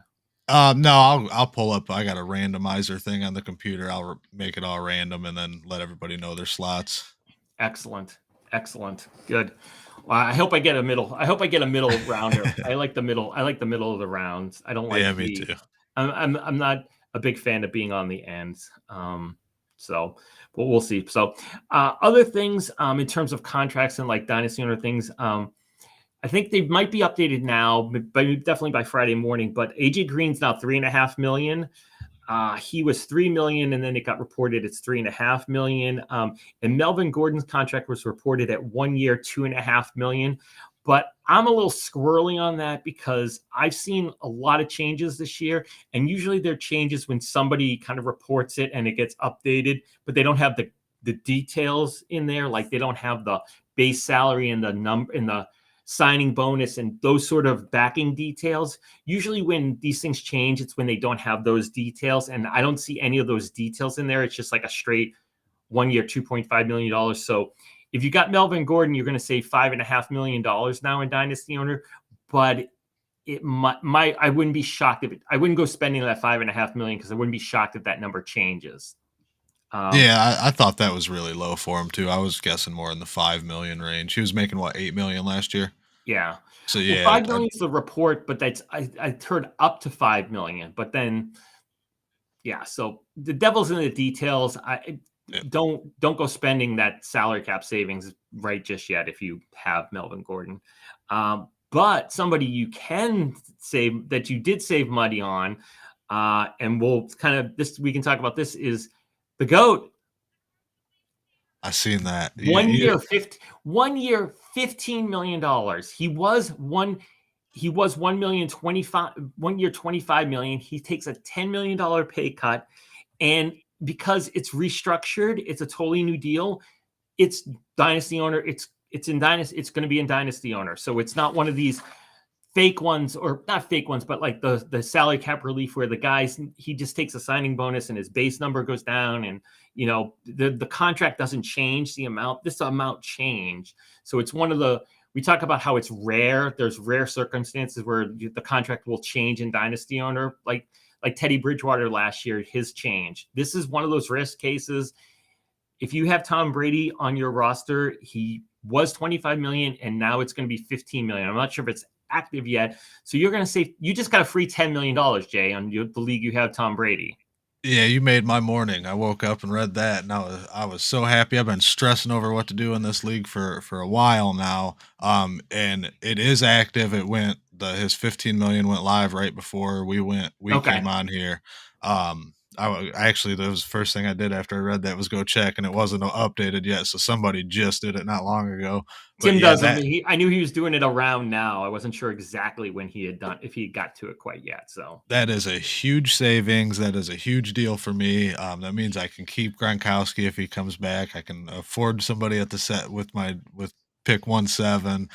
No, I'll pull up. I got a randomizer thing on the computer. I'll make it all random and then let everybody know their slots. Excellent. Good. Well, I hope I get a middle rounder. I like the middle of the rounds. I don't like. Yeah, me too. I'm not a big fan of being on the ends. So, but we'll see. So, other things in terms of contracts and like Dynasty Owner things, I think they might be updated now, but definitely by Friday morning. But AJ Green's now $3.5 million. He was $3 million, and then it got reported it's $3.5 million. And Melvin Gordon's contract was reported at 1 year, $2.5 million. But I'm a little squirrely on that because I've seen a lot of changes this year, and usually there are changes when somebody kind of reports it and it gets updated, but they don't have the details in there. Like they don't have the base salary and the signing bonus and those sort of backing details. Usually when these things change, it's when they don't have those details, and I don't see any of those details in there. It's just like a straight 1 year, $2.5 million. So if you got Melvin Gordon, you're going to save $5.5 million now in Dynasty Owner, but I wouldn't be shocked I wouldn't go spending that $5.5 million because I wouldn't be shocked if that number changes. Yeah, I thought that was really low for him too. I was guessing more in the 5 million range. He was making what, 8 million last year? Yeah. So yeah, 5 million is the report, but I heard up to 5 million. But then, yeah. So the devil's in the details. Don't go spending that salary cap savings right just yet if you have Melvin Gordon. But somebody you can save that you did save money on, and we can talk about this is the GOAT. I seen that. 1 year, $15 million. He was 1 million 25 1 year, $25 million. He takes a $10 million pay cut, and because it's restructured, it's a totally new deal. It's Dynasty Owner. It's in Dynasty. It's going to be in Dynasty Owner. So it's not one of these fake ones, or not fake ones, but like the salary cap relief where he just takes a signing bonus and his base number goes down, and the contract doesn't change the amount. This amount changed. So it's we talk about how it's rare. There's rare circumstances where the contract will change in Dynasty Owner. Like like Teddy Bridgewater last year, his change. This is one of those risk cases. If you have Tom Brady on your roster, he was 25 million and now it's going to be 15 million. I'm not sure if it's active yet. So you're going to say you just got a free $10 million, Jay, on the league you have Tom Brady. Yeah, you made my morning. I woke up and read that, and I was so happy. I've been stressing over what to do in this league for a while now. And it is active. It went his 15 million went live right before we Okay. came on here. Actually, that was the first thing I did after I read that was go check, and it wasn't updated yet. So somebody just did it not long ago. But Tim yeah, does them. that I knew he was doing it around now. I wasn't sure exactly when he had done, if he got to it quite yet. So that is a huge savings. That is a huge deal for me. That means I can keep Gronkowski if he comes back. I can afford somebody at the set with pick 1-7.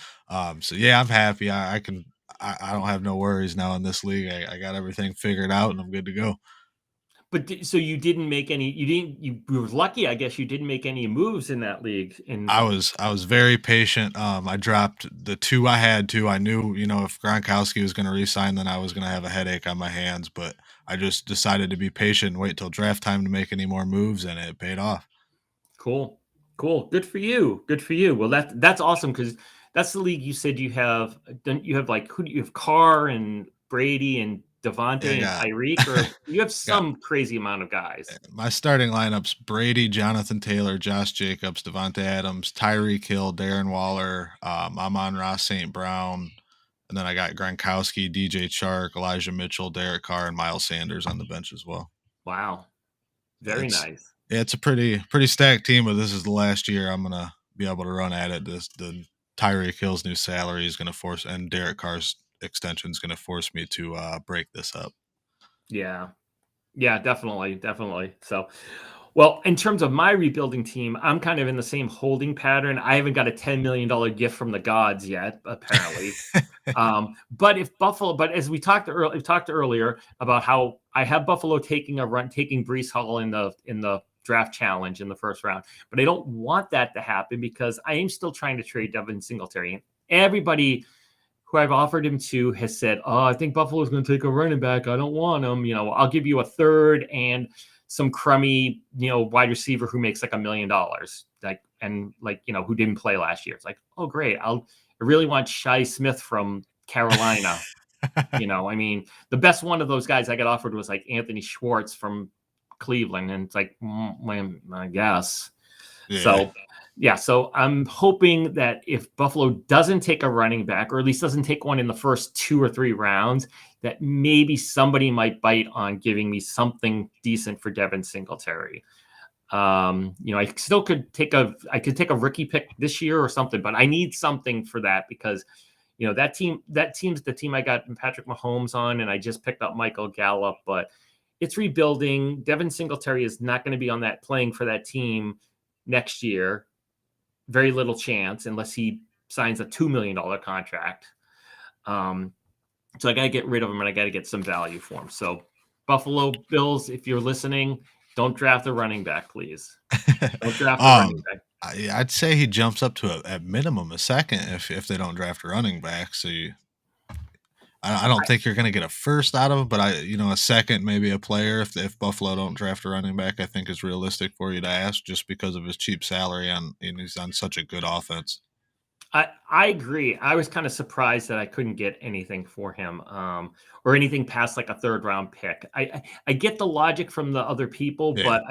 So yeah, I'm happy. I don't have no worries now in this league. I got everything figured out and I'm good to go. but so you didn't make any, you were lucky, I guess you didn't make any moves in that league. I was very patient. I dropped the two I had to. I knew, if Gronkowski was going to resign, then I was going to have a headache on my hands. But I just decided to be patient and wait till draft time to make any more moves, and it paid off. Cool. Cool. Good for you. Good for you. Well, that's awesome because that's the league you said you have. Don't you have like who do you have? Carr and Brady and Yeah, I Devontae and got Tyreek, or you have got some crazy amount of guys. my starting lineups: Brady, Jonathan Taylor, Josh Jacobs, Devontae Adams, Tyreek Hill, Darren Waller, Amon-Ra St. Brown, and then I got Gronkowski, DJ Chark, Elijah Mitchell, Derek Carr, and Miles Sanders on the bench as well. Wow. Very It's nice. it's a pretty stacked team, but this is the last year I'm gonna be able to run at it. The Tyreek Hill's new salary is gonna force, and Derek Carr's extension is gonna force me to break this up. Yeah. Yeah, definitely, definitely. So, well, in terms of my rebuilding team, I'm kind of in the same holding pattern. I haven't got a $10 million gift from the gods yet, apparently. But as we talked earlier about how I have Buffalo taking Brees Hall in the draft challenge in the first round, but I don't want that to happen because I am still trying to trade Devin Singletary. And everybody who I've offered him to has said, "Oh, I think Buffalo's going to take a running back. I don't want him. I'll give you a third and some crummy, wide receiver who makes like $1 million, who didn't play last year." It's like, oh, great. I really want Shai Smith from Carolina. The best one of those guys I got offered was like Anthony Schwartz from Cleveland, and it's like, I guess. Yeah. So. Yeah, so I'm hoping that if Buffalo doesn't take a running back, or at least doesn't take one in the first 2 or 3 rounds, that maybe somebody might bite on giving me something decent for Devin Singletary. I still could take a rookie pick this year or something, but I need something for that because, that team's the team I got Patrick Mahomes on, and I just picked up Michael Gallup, but it's rebuilding. Devin Singletary is not going to be on that playing for that team next year. Very little chance unless he signs a $2 million contract. So I got to get rid of him and I got to get some value for him. So Buffalo Bills, if you're listening, don't draft a running back, please. Don't draft a running back. I'd say he jumps up to at minimum a second if they don't draft a running back. So I don't think you're going to get a first out of him, but a second, maybe a player if Buffalo don't draft a running back, I think is realistic for you to ask just because of his cheap salary and he's on such a good offense. I agree. I was kind of surprised that I couldn't get anything for him or anything past like a 3rd round pick. I get the logic from the other people, Yeah. but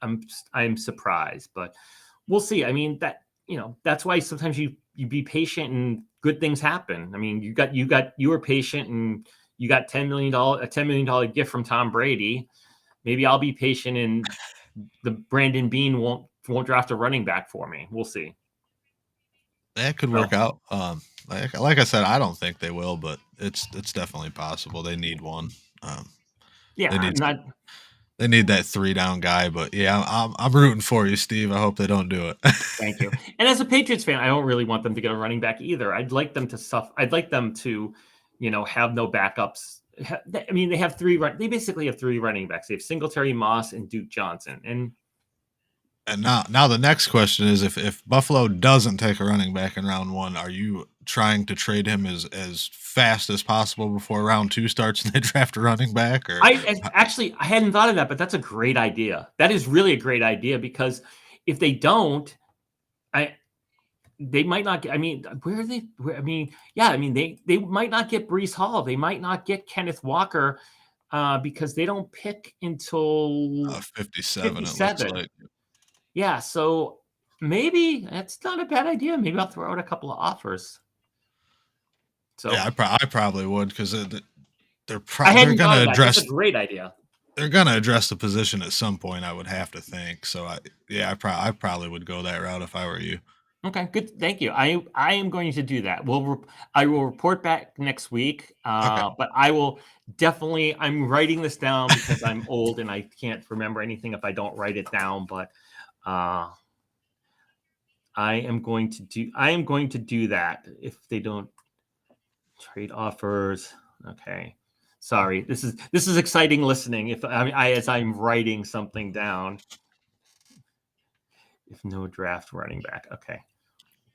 I'm surprised, but we'll see. I mean, that's why sometimes you be patient and good things happen. I mean, you were patient and you got a $10 million gift from Tom Brady. Maybe I'll be patient and the Brandon Bean won't draft a running back for me. We'll see. That could work out. Like I said, I don't think they will, but it's definitely possible. They need one. Yeah, they need that 3-down guy, but yeah, I'm rooting for you, Steve. I hope they don't do it. Thank you. And as a Patriots fan, I don't really want them to get a running back either. I'd like them to suffer. I'd like them to, have no backups. I mean, they basically have 3 running backs. They have Singletary, Moss, and Duke Johnson. And And now the next question is if Buffalo doesn't take a running back in round 1, are you trying to trade him as fast as possible before round 2 starts and they draft a running back? Or Actually, I hadn't thought of that, but that's a great idea. That is really a great idea because if they don't, I they might not get. I mean, where are they? I mean, yeah, I mean they might not get Brees Hall. They might not get Kenneth Walker because they don't pick until 57 it looks 57. like. Yeah, so maybe that's not a bad idea. Maybe I'll throw out a couple of offers. Yeah, So I probably would cuz I they're hadn't going thought to of that. That's a address great idea. the position at some point, I would have to think. So I probably would go that route if I were you. Okay, good. Thank you. I am going to do that. I will report back next week. Okay. But I will definitely. I'm writing this down because I'm old and I can't remember anything if I don't write it down. But uh, I am going to do. I am going to do that if they don't trade offers. Okay. Sorry. This is exciting listening. If I as I'm writing something down. If no draft running back. Okay.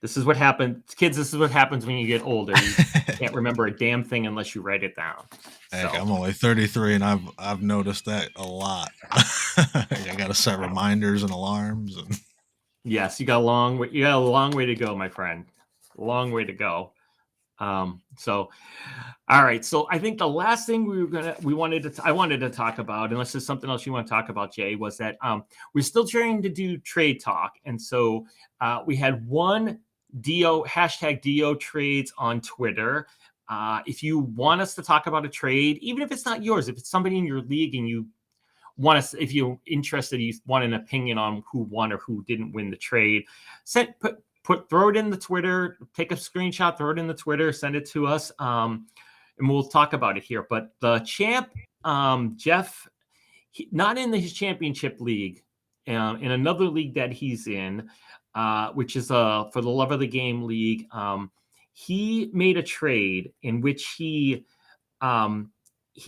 This is what happens, kids. This is what happens when you get older. You can't remember a damn thing unless you write it down. Heck, So I'm only 33 and I've noticed that a lot. I got to set reminders and alarms and yes, you got a long way. You got a long way to go, my friend. Long way to go. So, all right. So I think the last thing I wanted to talk about, unless there's something else you want to talk about, Jay, was that we're still trying to do trade talk, and so we had one #Do trades on Twitter. If you want us to talk about a trade, even if it's not yours, if it's somebody in your league and you want us, if you're interested, you want an opinion on who won or who didn't win the trade, throw it in the Twitter, take a screenshot, throw it in the Twitter, send it to us, and we'll talk about it here. But the champ, Jeff, not in his championship league, in another league that he's in, which is for the Love of the Game league. He made a trade in which he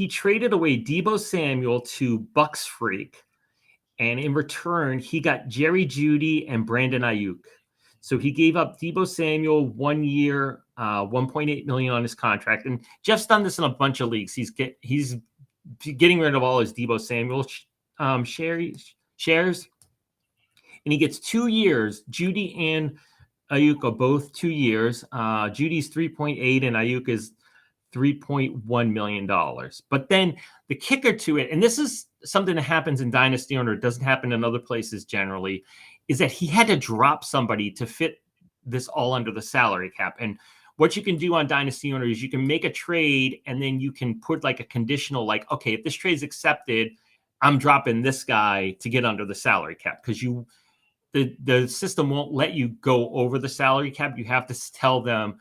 traded away Deebo Samuel to Bucks Freak, and in return, he got Jerry Jeudy and Brandon Ayuk. So he gave up Deebo Samuel 1 year, 1.8 million on his contract. And Jeff's done this in a bunch of leagues. He's getting rid of all his Deebo Samuel shares, and he gets 2 years. Jeudy and Ayuk are both 2 years. Judy's 3.8 and Ayuk is $3.1 million. But then the kicker to it, and this is something that happens in Dynasty Owner, it doesn't happen in other places generally, is that he had to drop somebody to fit this all under the salary cap. And what you can do on Dynasty Owner is you can make a trade and then you can put like a conditional, like, okay, if this trade is accepted, I'm dropping this guy to get under the salary cap, because the system won't let you go over the salary cap. You have to tell them,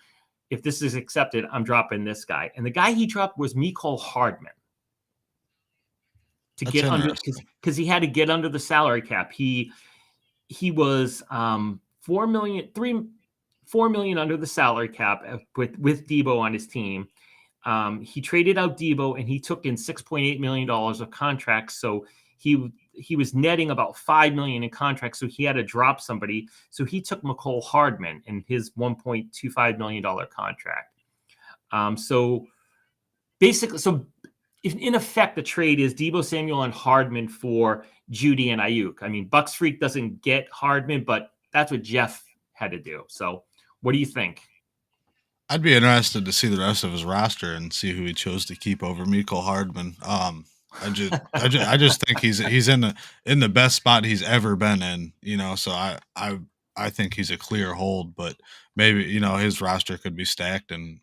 if this is accepted, I'm dropping this guy. And the guy he dropped was Mecole Hardman to that's get under, interesting. because he had to get under the salary cap. He was 4 million under the salary cap with Deebo on his team. He traded out Deebo and he took in $6.8 million of contracts. So he was netting about $5 million in contracts. So he had to drop somebody. So he took Mecole Hardman in his $1.25 million contract. So basically, in effect, the trade is Deebo Samuel and Hardman for Jeudy and Ayuk. I mean, Bucks Freak doesn't get Hardman, but that's what Jeff had to do. So what do you think? I'd be interested to see the rest of his roster and see who he chose to keep over Mecole Hardman. I just think he's in the best spot he's ever been in, so I think he's a clear hold, but maybe, his roster could be stacked and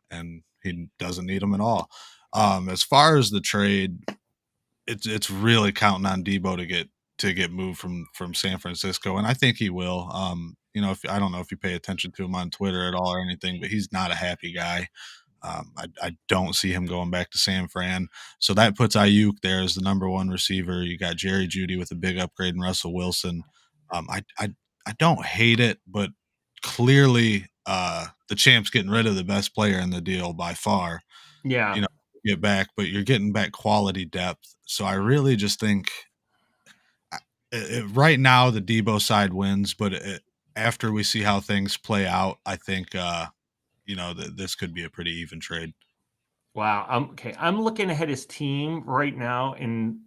he doesn't need them at all. As far as the trade, it's really counting on Deebo to get moved from San Francisco, and I think he will. If I don't know if you pay attention to him on Twitter at all or anything, but he's not a happy guy. I don't see him going back to San Fran. So that puts Ayuk there as the number one receiver. You got Jerry Jeudy with a big upgrade and Russell Wilson. I don't hate it, but clearly the champ's getting rid of the best player in the deal by far. Yeah. Get back, but you're getting back quality depth. So I really just think right now the Debo side wins, but after we see how things play out, I think this could be a pretty even trade. Wow. Okay. I'm looking at his team right now, and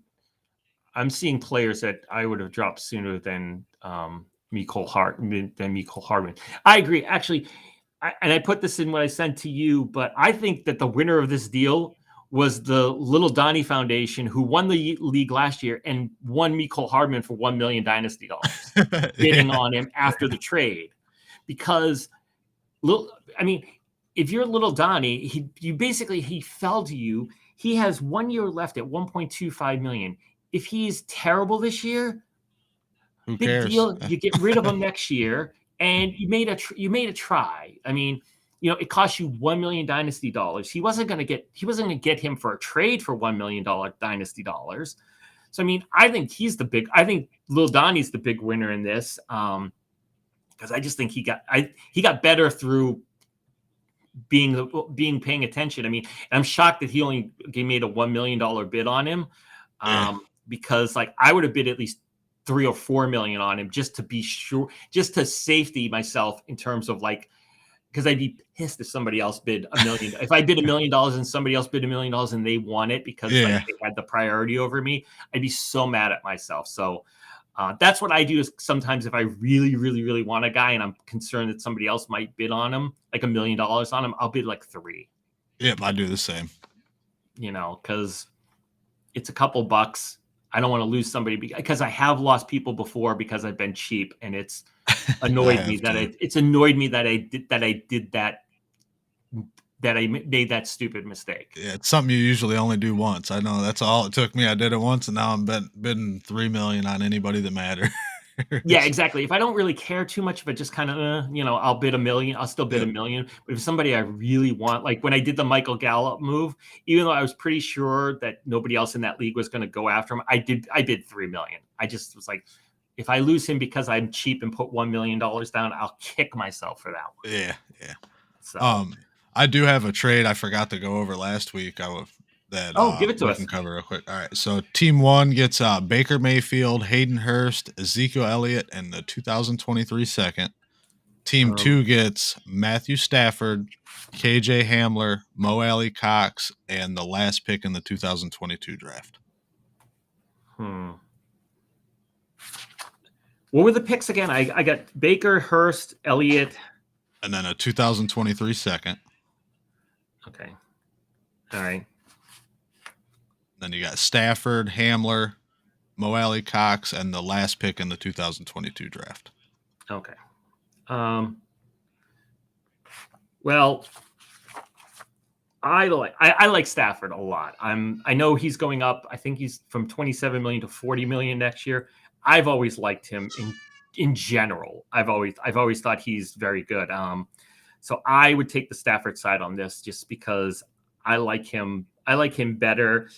I'm seeing players that I would have dropped sooner than Mecole Hardman. I agree. Actually, and I put this in what I sent to you, but I think that the winner of this deal was the Little Donnie Foundation, who won the league last year and won Mecole Hardman for $1 million dynasty dollars, bidding Yeah. on him after the trade. Because, little, I mean, if you're Little Donnie, he fell to you. He has 1 year left at 1.25 million. If he's terrible this year, Who big cares? deal. You get rid of him next year, and you made a try. I mean, it cost you $1 million dynasty dollars. He wasn't going to get him for a trade for $1 million dynasty dollars. So I mean, I think Lil Donnie's the big winner in this. Because I just think he got better through paying attention. I mean, I'm shocked that he made a $1 million bid on him. Yeah. Because like I would have bid at least 3 or 4 million on him just to be sure, just to safety myself in terms of like, because I'd be pissed if somebody else bid $1 million. If I bid $1 million and somebody else bid $1 million and they won it because Yeah. like they had the priority over me, I'd be so mad at myself. So that's what I do is sometimes if I really, really, really want a guy and I'm concerned that somebody else might bid on him, like $1 million on him, I'll bid like 3. Yep, I do the same. Because it's a couple bucks. I don't want to lose somebody because I have lost people before because I've been cheap, and it's annoyed me that I made that stupid mistake. Yeah, it's something you usually only do once. I know that's all it took me. I did it once, and now I'm bidding 3 million on anybody that matters. Yeah, exactly. If I don't really care too much, if it just kind of, I'll bid $1 million. I'll still bid Yep. $1 million. But if somebody I really want, like when I did the Michael Gallup move, even though I was pretty sure that nobody else in that league was going to go after him, I bid $3 million. I just was like, if I lose him because I'm cheap and put $1 million down, I'll kick myself for that one. Yeah, yeah. So, I do have a trade I forgot to go over last week. give it to We us. can cover real quick. All right, so Team One gets Baker Mayfield, Hayden Hurst, Ezekiel Elliott, and the 2023 second. Team Two gets Matthew Stafford, KJ Hamler, Mo Alley Cox, and the last pick in the 2022 draft. What were the picks again? I got Baker, Hurst, Elliott, and then a 2023 second. Okay. All right. Then you got Stafford, Hamler, Mo Alley Cox, and the last pick in the 2022 draft. Okay. Well, I like Stafford a lot. I know he's going up. I think he's from 27 million to 40 million next year. I've always liked him in general. I've always thought he's very good. So I would take the Stafford side on this just because I like him. I like him better.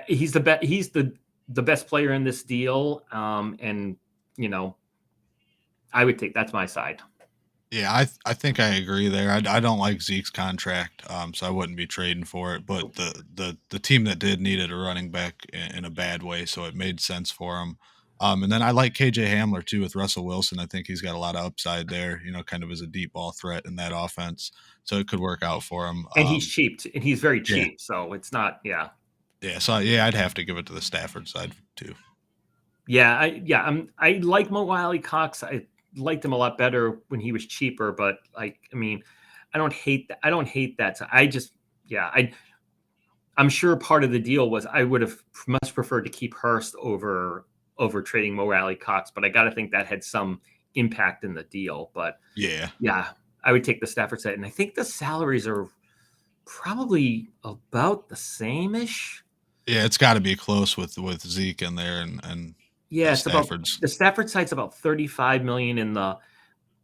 He's the best. He's the best player in this deal. And I would take that's my side. Yeah, I think I agree there. I don't like Zeke's contract, so I wouldn't be trading for it. But the team that did needed a running back in a bad way, so it made sense for him. And then I like KJ Hamler too with Russell Wilson. I think he's got a lot of upside there, kind of as a deep ball threat in that offense. So it could work out for him. And he's cheap, and he's very cheap. Yeah. So it's not, yeah. Yeah, so I'd have to give it to the Stafford side too. Yeah, I like Mo Alley Cox. I liked him a lot better when he was cheaper, but I don't hate that. I don't hate that. So I'm sure part of the deal was I would have much preferred to keep Hurst over trading Mo Alley Cox, but I got to think that had some impact in the deal. But yeah, I would take the Stafford side, and I think the salaries are probably about the same-ish. Yeah, it's got to be close with Zeke in there and yeah, it's about the Stafford side's about 35 million, and the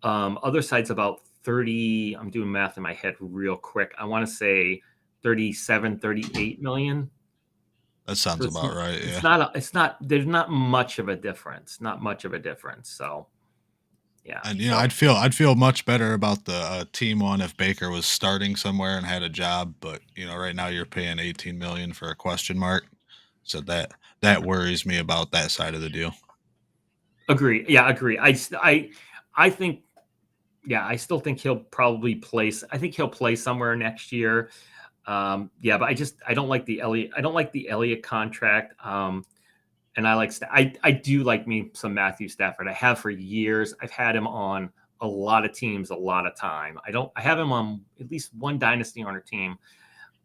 other side's about 30. I'm doing math in my head real quick. I want to say 37, 38 million. That sounds about right. Yeah, there's not much of a difference. Not much of a difference. So, yeah. And I'd feel much better about the Team One if Baker was starting somewhere and had a job. But right now you're paying 18 million for a question mark, so that worries me about that side of the deal. Agree. Yeah, agree. I think, yeah, I still think he'll probably place. I think he'll play somewhere next year. Yeah, but I don't like the Elliott. I don't like the Elliott contract. And I do like me some Matthew Stafford. I have for years. I've had him on a lot of teams, a lot of time. I have him on at least one dynasty owner team.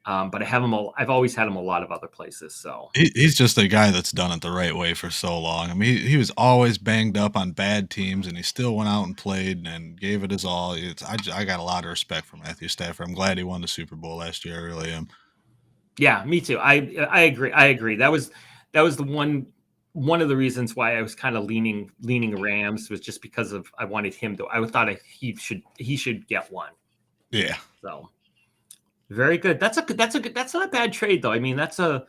But I've always had him a lot of other places. So He's just a guy that's done it the right way for so long. I mean, he was always banged up on bad teams, and he still went out and played and gave it his all. I got a lot of respect for Matthew Stafford. I'm glad he won the Super Bowl last year. I really am. yeah, me too. I agree. I agree. That was the one of the reasons why I was kind of leaning Rams was just because of I wanted him to. I thought he should get one. Yeah. So very good. That's not a bad trade though. I mean, that's a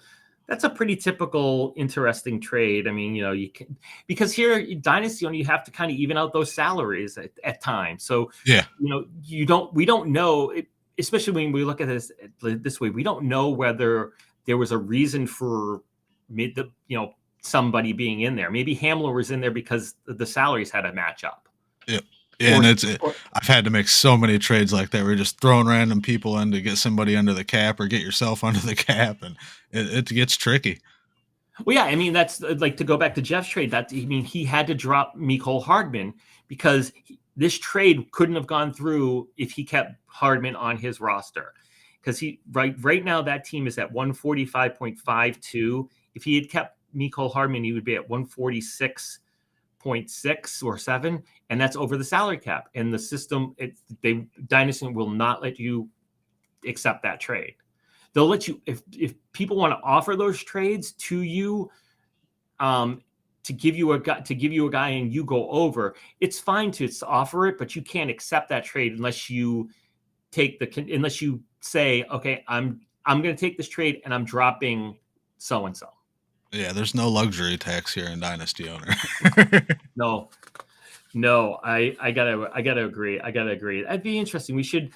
pretty typical interesting trade. I mean, you can because here Dynasty you have to kind of even out those salaries at times. So Yeah. we don't know, especially when we look at this way, we don't know whether there was a reason for somebody being in there. Maybe Hamler was in there because the salaries had to match up. Yeah. Yeah, Or, and or I've had to make so many trades like that where you're just throwing random people in to get somebody under the cap or get yourself under the cap, and it gets tricky. Well, yeah, I mean that's like to go back to Jeff's trade. He had to drop Mecole Hardman because this trade couldn't have gone through if he kept Hardman on his roster. Because right now that team is at 145.52. If he had kept Mecole Hardman, he would be at 146.6 or 7, and that's over the salary cap. And the system, Dynasty will not let you accept that trade. They'll let you if people want to offer those trades to you, to give you a guy and you go over. It's fine to offer it, but you can't accept that trade unless you say, okay, I'm going to take this trade and I'm dropping so and so. Yeah, there's no luxury tax here in Dynasty Owner. No, I gotta agree. That'd be interesting. We should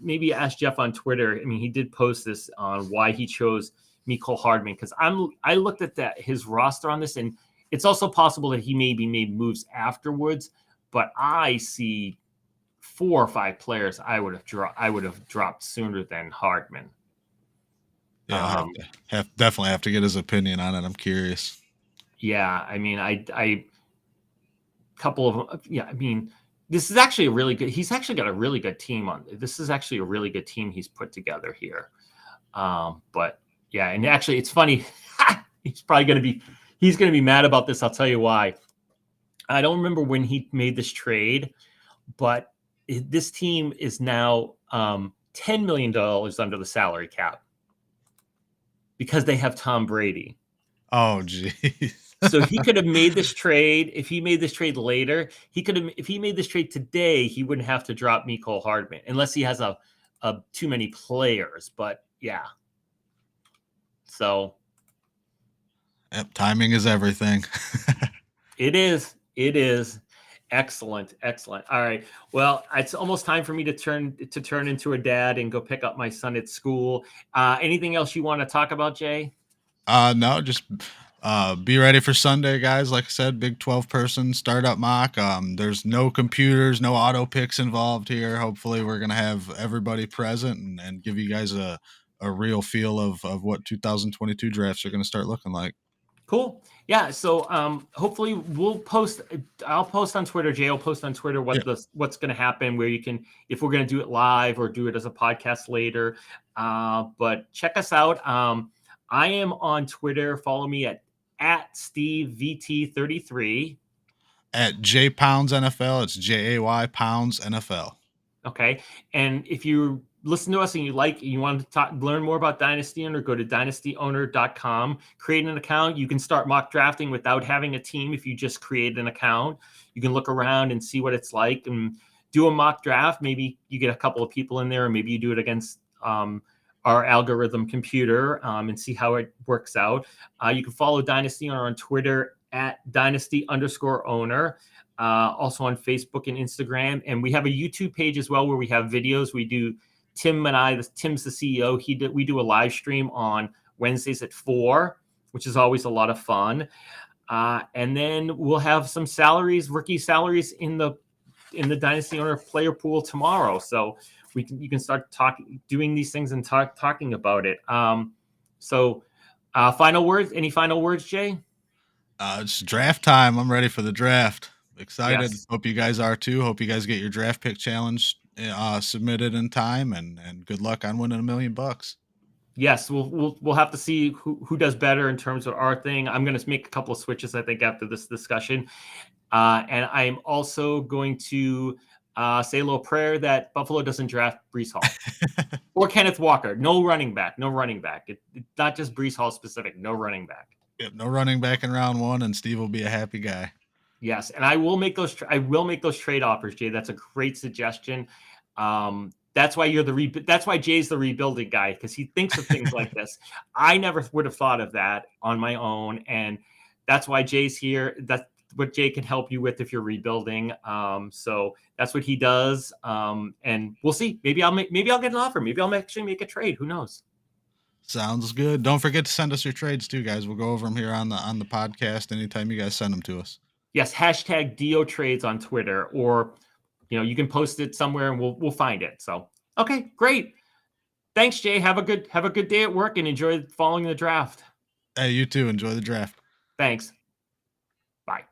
maybe ask Jeff on Twitter. I mean, he did post this on why he chose Mecole Hardman because I looked at his roster on this, and it's also possible that he maybe made moves afterwards. But I see 4 or 5 players I would have dropped sooner than Hardman. Yeah, definitely have to get his opinion on it. I'm curious. Yeah, I mean, couple of yeah. I mean, this is actually a really good. He's actually got a really good team on. This is actually a really good team he's put together here. But yeah, and actually, it's funny. He's going to be mad about this. I'll tell you why. I don't remember when he made this trade, but this team is now $10 million under the salary cap because they have Tom Brady. Oh, geez. So he could have made this trade. If he made this trade later, if he made this trade today, he wouldn't have to drop Mecole Hardman unless he has a too many players. But yeah. So. Yep, timing is everything. It is. Excellent. All right. Well, it's almost time for me to turn into a dad and go pick up my son at school. Anything else you want to talk about, Jay? No, just be ready for Sunday, guys. Like I said, big 12-person startup mock. There's no computers, no auto picks involved here. Hopefully we're going to have everybody present and give you guys a real feel of what 2022 drafts are going to start looking like. Cool. Yeah. So hopefully I'll post on Twitter. Jay will post on Twitter what's going to happen, where you can, if we're going to do it live or do it as a podcast later. But check us out. I am on Twitter. Follow me at SteveVT33. At JPoundsNFL, it's JAY Pounds NFL. Okay. And if you listen to us and you want to learn more about Dynasty Owner, go to dynastyowner.com, create an account. You can start mock drafting without having a team. If you just create an account, you can look around and see what it's like and do a mock draft. Maybe you get a couple of people in there, or maybe you do it against our algorithm computer and see how it works out. You can follow Dynasty Owner on Twitter at Dynasty_owner. Also on Facebook and Instagram. And we have a YouTube page as well where we have videos. We do, Tim's the CEO. We do a live stream on Wednesdays at 4, which is always a lot of fun. And then we'll have some salaries, rookie salaries in the Dynasty Owner player pool tomorrow. So you can start doing these things and talking about it. So final words, any final words, Jay? It's draft time. I'm ready for the draft. Excited. Yes. Hope you guys are too. Hope you guys get your draft pick challenge submitted in time, and good luck on winning $1 million. Yes, we'll have to see who does better in terms of our thing. I'm going to make a couple of switches, I think, after this discussion. And I'm also going to say a little prayer that Buffalo doesn't draft Breece Hall or Kenneth Walker. No running back. It's not just Breece Hall specific. No running back. Yep, no running back in round 1, and Steve will be a happy guy. Yes, and I will make those. I will make those trade offers, Jay. That's a great suggestion. That's why that's why Jay's the rebuilding guy, because he thinks of things like this. I never would have thought of that on my own, and that's why Jay's here. That's what Jay can help you with if you're rebuilding. So that's what he does. And we'll see. Maybe I'll get an offer. Maybe I'll actually make a trade. Who knows? Sounds good. Don't forget to send us your trades too, guys. We'll go over them here on the podcast anytime you guys send them to us. Yes, hashtag DO trades on Twitter, or you can post it somewhere and we'll find it. So okay, great. Thanks, Jay. Have a good day at work and enjoy following the draft. Hey, you too. Enjoy the draft. Thanks. Bye.